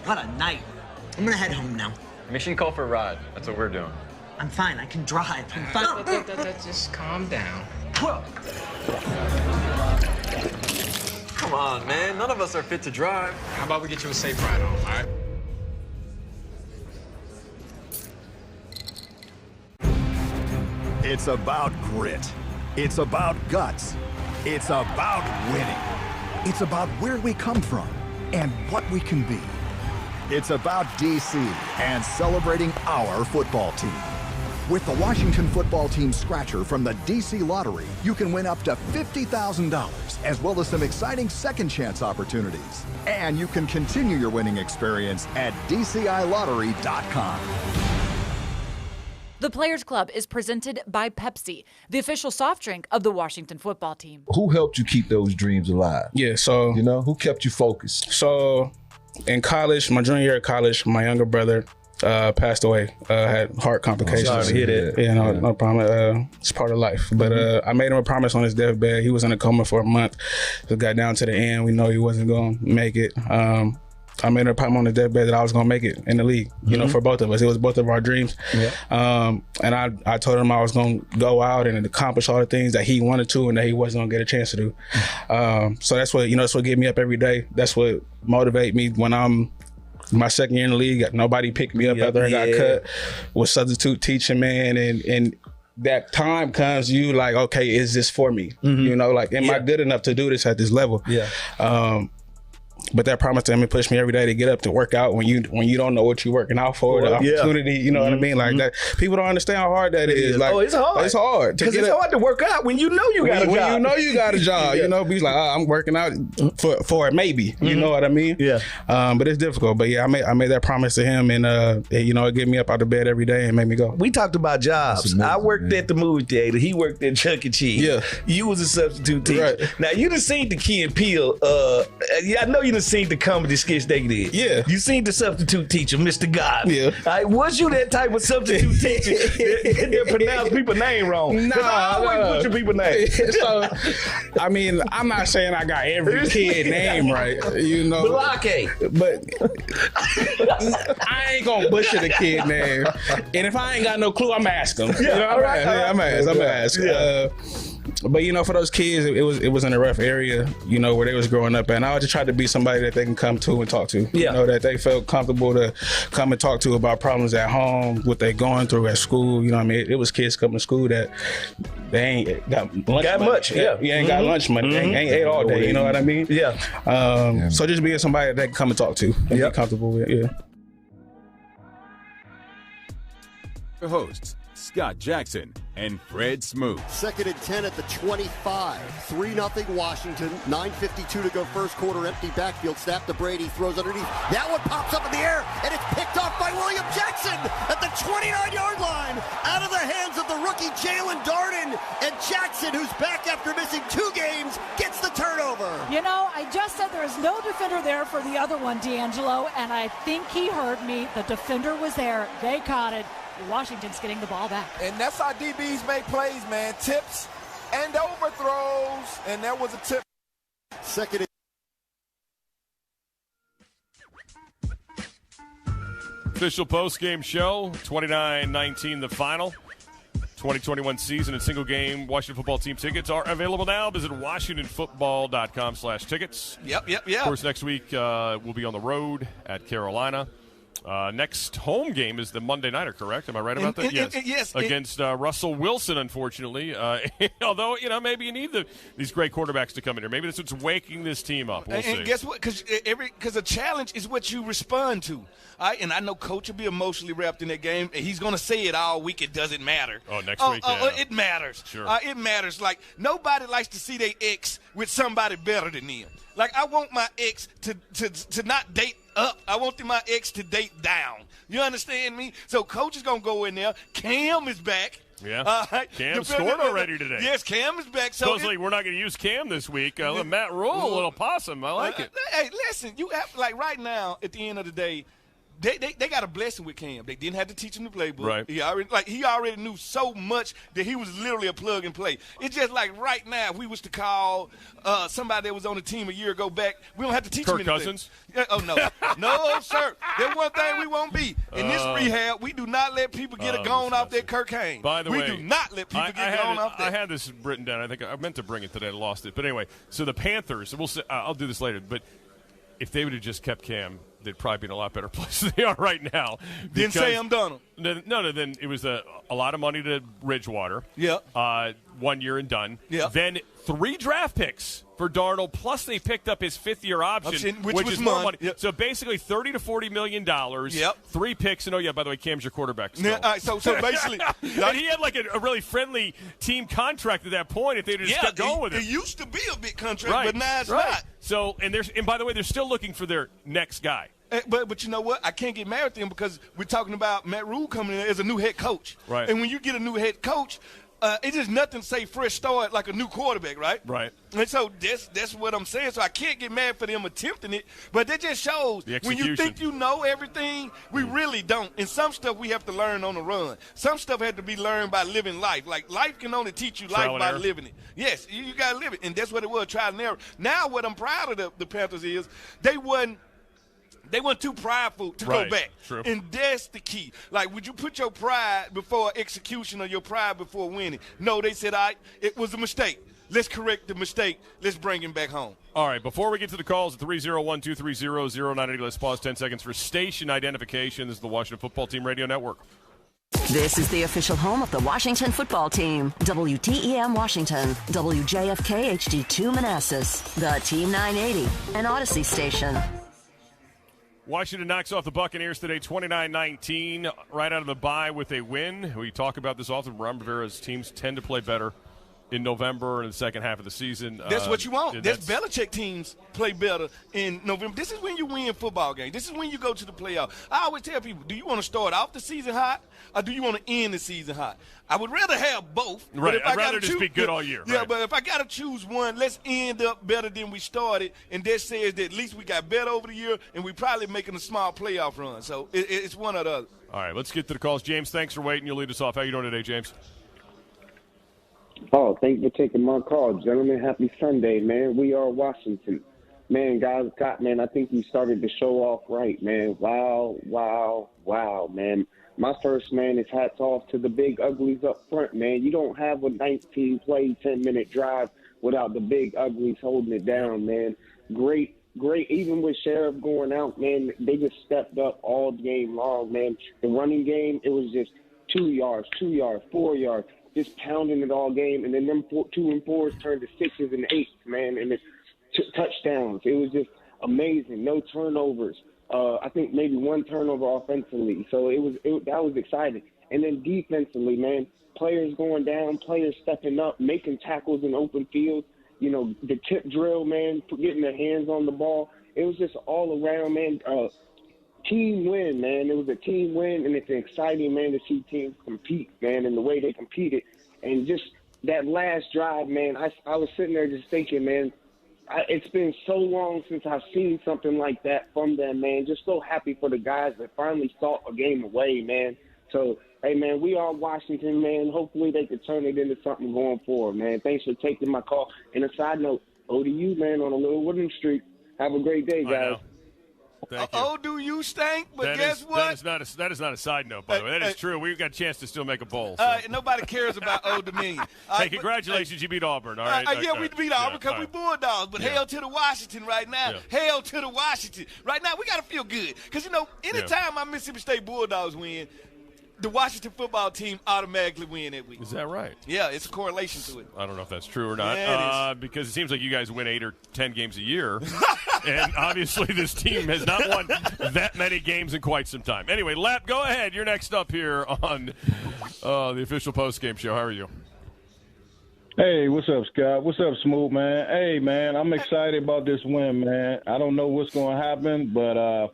What a night. I'm gonna head home now. Make sure you call for a ride. That's what we're doing. I'm fine. I can drive. I'm fine. Just calm down. Come on, man. None of us are fit to drive. How about we get you a safe ride home, all right? It's about grit. It's about guts. It's about winning. It's about where we come from and what we can be. It's about DC and celebrating our football team. With the Washington football team scratcher from the DC Lottery, you can win up to $50,000, as well as some exciting second chance opportunities. And you can continue your winning experience at DCILottery.com. The Players Club is presented by Pepsi, the official soft drink of the Washington football team. Who helped you keep those dreams alive? Yeah, so... You know, who kept you focused? So, in college, my junior year of college, my younger brother, passed away. Had heart complications. Sorry to hear that. Yeah, no problem. It's part of life. But I made him a promise on his deathbed. He was in a coma for a month. It got down to the end. We know he wasn't going to make it. I made a promise on his deathbed that I was going to make it in the league, you know, for both of us. It was both of our dreams. Yeah. And I told him I was going to go out and accomplish all the things that he wanted to and that he wasn't going to get a chance to do. So that's what, that's what gets me up every day. That's what motivates me when I'm my second year in the league. Nobody picked me up after I got cut with substitute teaching, man. And that time comes, you like, okay, is this for me? You know, like, am I good enough to do this at this level? Yeah. But that promise to him and push me every day to get up to work out when you don't know what you're working out for, the opportunity, you know what I mean? Like that, people don't understand how hard that is. Like, it's hard. It's hard. Because it's hard to work out when you know you got a job. When you know you got a job, you know, be like, I'm working out for it maybe, you know what I mean? Yeah. But it's difficult. But yeah, I made that promise to him and, it get me up out of bed every day and made me go. We talked about jobs. Amazing, I worked at the movie theater. He worked at Chuck E. Cheese. Yeah. You was a substitute teacher. Right. Now, you done seen the Key and Peele. I know you done seen the comedy sketch they did. Yeah. You seen the substitute teacher, Mr. God. Yeah. Was you that type of substitute teacher that pronounce people's name wrong? Nah. I always butcher people's names. So, I mean, I'm not saying I got every kid name right, you know. But I ain't gonna butcher the kid name. And if I ain't got no clue, I'm asking them. Yeah, you know, I'm asking. But for those kids, it was in a rough area, where they was growing up, and I just tried to be somebody that they can come to and talk to. Yeah. That they felt comfortable to come and talk to about problems at home, what they going through at school. You know what I mean? It was kids coming to school that they ain't got lunch money. You ain't got lunch money. They ain't ate all day. You know what I mean? Yeah. So just being somebody that they can come and talk to and be comfortable with. Yeah. Your hosts, Scott Jackson and Fred Smoot. 2nd and 10 at the 25. 3-0 Washington. 9:52 to go first quarter. Empty backfield. Snap to Brady. Throws underneath. That one pops up in the air, and it's picked off by William Jackson at the 29-yard line. Out of the hands of the rookie Jalen Darden. And Jackson, who's back after missing 2 games, gets the turnover. I just said there is no defender there for the other one, D'Angelo, and I think he heard me. The defender was there. They caught it. Washington's getting the ball back. And that's how DBs make plays, man. Tips and overthrows. And there was a tip. Second. Official post-game show, 29-19 the final. 2021 season and single game Washington football team tickets are available now. Visit WashingtonFootball.com/tickets. Yep. Of course, next week we'll be on the road at Carolina. Next home game is the Monday Nighter, correct? Am I right about that? Yes. Against Russell Wilson, unfortunately. Although, maybe you need these great quarterbacks to come in here. Maybe that's what's waking this team up. We'll see. And guess what? Because a challenge is what you respond to. And I know Coach will be emotionally wrapped in that game. And he's going to say it all week. It doesn't matter. Oh, next week, yeah. It matters. Sure. It matters. Like, nobody likes to see their ex with somebody better than them. Like, I want my ex to not date up. I want my ex to date down. You understand me? So Coach is going to go in there. Cam is back. Yeah. Cam scored already today. Yes, Cam is back. So supposedly we're not going to use Cam this week. Matt Rule, a little possum. I like it. Hey, listen, you have, like, right now, at the end of the day, They got a blessing with Cam. They didn't have to teach him the playbook. Right. He already knew so much that he was literally a plug and play. It's just like right now, if we was to call somebody that was on the team a year ago back, we don't have to teach him anything. Kirk Cousins? Oh, no. No, sir. There's one thing we won't be. In this rehab, we do not let people get gone off that Kirk Haynes. By the way, we do not let people get gone off that. I had this written down. I think I meant to bring it today. I lost it. But anyway, so the Panthers, I'll do this later, but if they would have just kept Cam, they'd probably be in a lot better place than they are right now. Then Sam Darnold. No, then it was a lot of money to Bridgewater. Yeah. 1 year and done. Yeah. Then 3 draft picks for Darnold, plus they picked up his 5th-year option, which is more money. Yep. So basically $30 to $40 million. Yep. 3 picks, and by the way, Cam's your quarterback. Yeah, so basically, and he had like a really friendly team contract at that point. If they'd just kept going with it, it used to be a big contract, but now it's not. So and by the way, they're still looking for their next guy. But you know what? I can't get mad at them because we're talking about Matt Rule coming in as a new head coach. Right. And when you get a new head coach, it's just nothing say fresh start like a new quarterback, right? Right. And so that's what I'm saying. So I can't get mad for them attempting it, but that just shows when you think you know everything, we really don't. And some stuff we have to learn on the run. Some stuff had to be learned by living life. Like life can only teach you life by living it. Yes, you got to live it, and that's what it was, trial and error. Now what I'm proud of the Panthers is they weren't too prideful to go back. True. And that's the key. Like, would you put your pride before execution or your pride before winning? No, they said, it was a mistake. Let's correct the mistake. Let's bring him back home. All right, before we get to the calls at 301-230-0980, let's pause 10 seconds for station identification. This is the Washington Football Team Radio Network. This is the official home of the Washington Football Team. WTEM Washington, WJFK HD2 Manassas, the Team 980, an Odyssey station. Washington knocks off the Buccaneers today 29-19, right out of the bye with a win. We talk about this often. Ron Rivera's teams tend to play better in November and the second half of the season. That's what you want. That's Belichick teams play better in November. This is when you win football games. This is when you go to the playoff. I always tell people, do you want to start off the season hot or do you want to end the season hot? I would rather have both. Right, I'd rather just be good all year. Yeah, right. But if I got to choose one, let's end up better than we started, and that says that at least we got better over the year and we probably making a small playoff run. So it's one or the other. All right, let's get to the calls. James, thanks for waiting. You'll lead us off. How you doing today, James? Oh, thank you for taking my call, gentlemen. Happy Sunday, man. We are Washington. Man, guys, man, I think you started the show off right, man. Wow, man. My first, man, is hats off to the big uglies up front, man. You don't have a 19-play, 10-minute drive without the big uglies holding it down, man. Great. Even with Sheriff going out, man, they just stepped up all game long, man. The running game, it was just 2 yards, 4 yards. Just pounding it all game, and then them 2 and 4s turned to 6s and 8s, man, and it's touchdowns. It was just amazing. No turnovers. I think maybe one turnover offensively. So that was exciting. And then defensively, man, players going down, players stepping up, making tackles in open field. You know, the tip drill, man, getting their hands on the ball. It was just all around, man. Team win, man. It was a team win, and it's exciting, man, to see teams compete, man, and the way they competed. And just that last drive, man, I was sitting there just thinking, man, it's been so long since I've seen something like that from them, man. Just so happy for the guys that finally fought a game away, man. So, hey, man, we are Washington, man. Hopefully they can turn it into something going forward, man. Thanks for taking my call. And a side note, ODU, man, on a little winning streak. Have a great day, guys. Oh, do you stink? But guess what? That is not a side note, by the way. That is true. We've got a chance to still make a bowl. So. Nobody cares about Old Dominion. Hey, congratulations. You beat Auburn. All right. We beat Auburn because we Bulldogs. But hail to the Washington right now. Yeah. Hail to the Washington. Right now, we got to feel good. Because, you know, anytime my Mississippi State Bulldogs win, the Washington football team automatically win that week. Is that right? Yeah, it's a correlation to it. I don't know if that's true or not. Yeah, because it seems like you guys win 8 or 10 games a year. And obviously this team has not won that many games in quite some time. Anyway, Lap, go ahead. You're next up here on the official postgame show. How are you? Hey, what's up, Scott? What's up, Smooth, man? Hey, man, I'm excited about this win, man. I don't know what's going to happen, but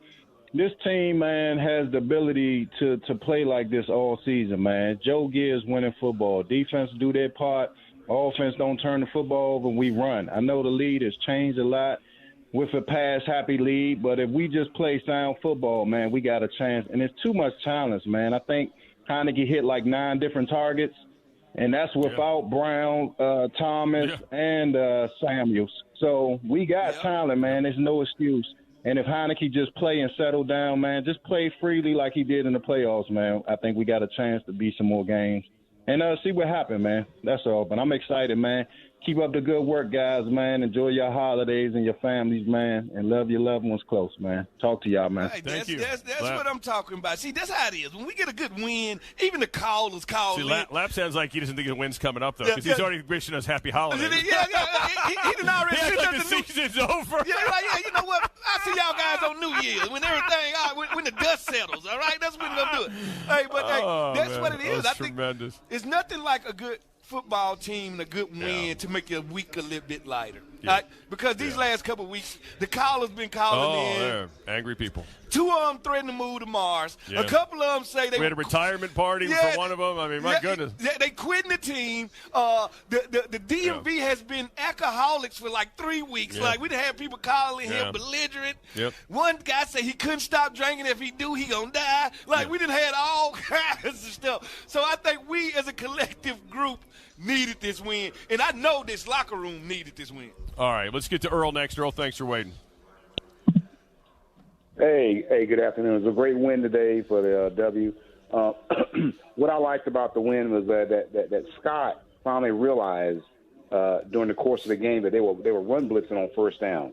this team, man, has the ability to play like this all season, man. Joe Gibbs winning football. Defense do their part. Offense don't turn the football over, we run. I know the lead has changed a lot with a pass-happy lead, but if we just play sound football, man, we got a chance. And it's too much challenge, man. I think Heinicke hit like 9 different targets, and that's without Brown, Thomas, and Samuels. So we got talent, man. There's no excuse. And if Heinicke just play and settle down, man, just play freely like he did in the playoffs, man, I think we got a chance to beat some more games. And see what happened, man. That's all. But I'm excited, man. Keep up the good work, guys, man. Enjoy your holidays and your families, man. And love your loved ones close, man. Talk to y'all, man. Right, Thank you. That's what I'm talking about. See, that's how it is. When we get a good win, even the callers call. See, Lap sounds like he doesn't think the win's coming up, though, because he's already wishing us happy holidays. He didn't already. He acts like the season's over. Yeah, you know what? I'll see y'all guys surprise on New Year's when everything, when the dust settles, all right? That's when we're going to do it. Hey, but that's man, what it is. That's I think tremendous. it's nothing like a good football team and a good win to make your week a little bit lighter. Yeah. Right? Because these last couple of weeks, the callers been calling in. Yeah. Angry people. 2 of them threatened to move to Mars. Yeah. A couple of them say they We had a retirement party for one of them. I mean, my goodness. They quitting the team. The DMV has been alcoholics for like 3 weeks. Yeah. Like, we done had people calling him belligerent. Yep. One guy said he couldn't stop drinking. If he do, he gonna die. Like, we done had all kinds of stuff. So I think we as a collective group needed this win. And I know this locker room needed this win. All right, let's get to Earl next. Earl, thanks for waiting. Hey, good afternoon. It was a great win today for the W. What I liked about the win was that Scott finally realized during the course of the game that they were run blitzing on first down,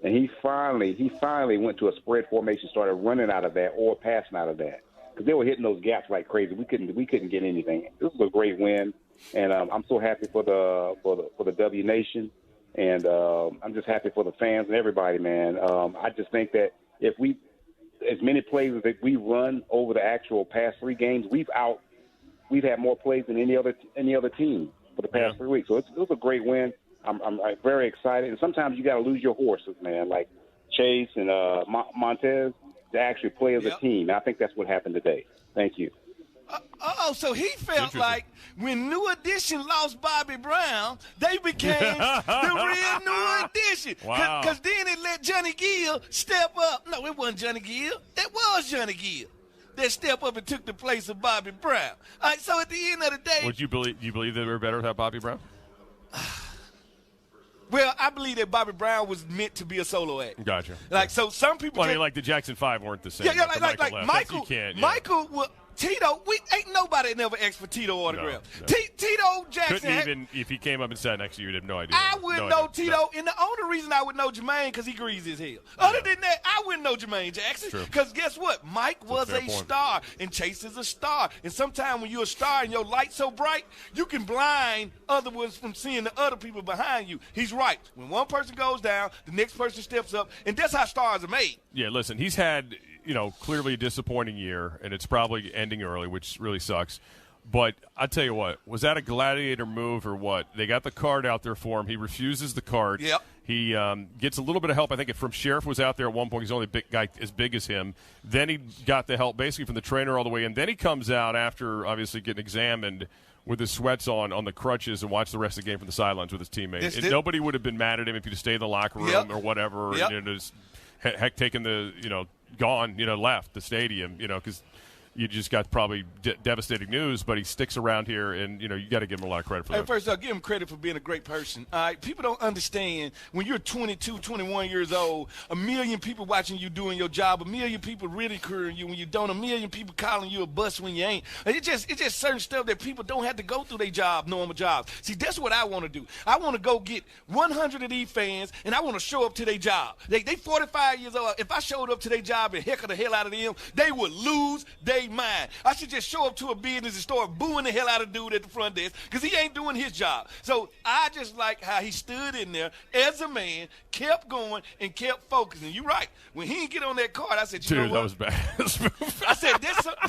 and he finally went to a spread formation, started running out of that or passing out of that because they were hitting those gaps like crazy. We couldn't get anything. This was a great win, and I'm so happy for the W Nation, and I'm just happy for the fans and everybody, man. I just think that if as many plays as we run over the actual past 3 games, we've had more plays than any other team for the past 3 weeks. So it was a great win. I'm very excited. And sometimes you got to lose your horses, man, like Chase and Montez, to actually play as a team. I think that's what happened today. Thank you. So he felt like when New Edition lost Bobby Brown, they became the real New Edition. Wow. Because then they let Johnny Gill step up. No, it wasn't Johnny Gill. It was Johnny Gill that stepped up and took the place of Bobby Brown. All right, so at the end of the day. Would you believe they were better without Bobby Brown? Well, I believe that Bobby Brown was meant to be a solo act. Gotcha. Like, so some people. Well, I mean, like the Jackson 5 weren't the same. Yeah, after like Michael. Michael will. Tito, ain't nobody never asked for Tito autograph. No. Tito Jackson. Couldn't even, if he came up and sat next to you, you'd have no idea. I wouldn't know Tito, and the only reason I would know Jermaine because he greasy as hell. Other than that, I wouldn't know Jermaine Jackson because guess what? Mike was a star, and Chase is a star. And sometimes when you're a star and your light's so bright, you can blind other ones from seeing the other people behind you. He's right. When one person goes down, the next person steps up, and that's how stars are made. Yeah, listen, he's had, clearly a disappointing year, and it's probably ending early, which really sucks. But I tell you what, was that a gladiator move or what? They got the card out there for him. He refuses the card. Yep. He gets a little bit of help. I think from Sheriff was out there at one point. He's the only big guy as big as him. Then he got the help basically from the trainer all the way in. Then he comes out after obviously getting examined with his sweats on the crutches and watch the rest of the game from the sidelines with his teammates. Nobody would have been mad at him if he'd stayed in the locker room or whatever. Yep. And just heck taken the gone left the stadium because you just got probably devastating news, but he sticks around here, and you got to give him a lot of credit for that. First, I'll give him credit for being a great person. All right, people don't understand when you're 22, 21 years old, 1 million people watching you doing your job, 1 million people ridiculing you when you don't, 1 million people calling you a bust when you ain't. It's just certain stuff that people don't have to go through their job, normal jobs. See, that's what I want to do. I want to go get 100 of these fans, and I want to show up to their job. They 45 years old. If I showed up to their job and heckle the hell out of them, they would lose their mind. I should just show up to a business and start booing the hell out of dude at the front desk because he ain't doing his job. So I just like how he stood in there as a man, kept going, and kept focusing. You're right. When he didn't get on that card, I said, you know what? That was bad. I said,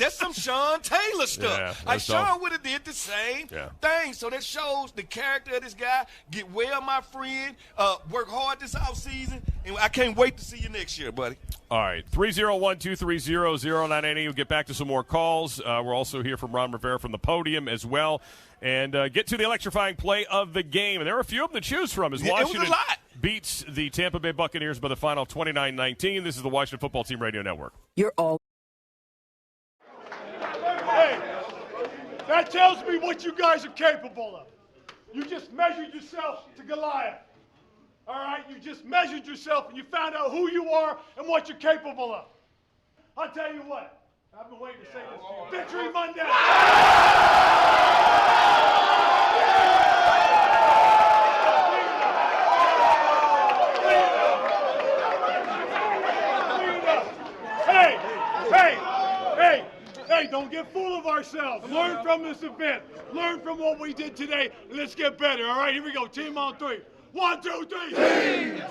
that's some Sean Taylor stuff. Yeah, Sean would have did the same thing. So that shows the character of this guy. Get well, my friend. Work hard this offseason. And I can't wait to see you next year, buddy. All right, 301-230-0980. We'll get back to some more calls. We're also here from Ron Rivera from the podium as well. And get to the electrifying play of the game. And there are a few of them to choose from as Washington beats the Tampa Bay Buccaneers by the final 29-19. This is the Washington Football Team Radio Network. You're all. Hey, that tells me what you guys are capable of. You just measured yourself to Goliath. All right, you just measured yourself and you found out who you are and what you're capable of. I'll tell you what, I've been waiting to say this to you. Victory Monday! Hey, don't get full of ourselves. Learn from this event. Learn from what we did today, and let's get better. All right, here we go. Team on 3. 1, 2, 3. Team!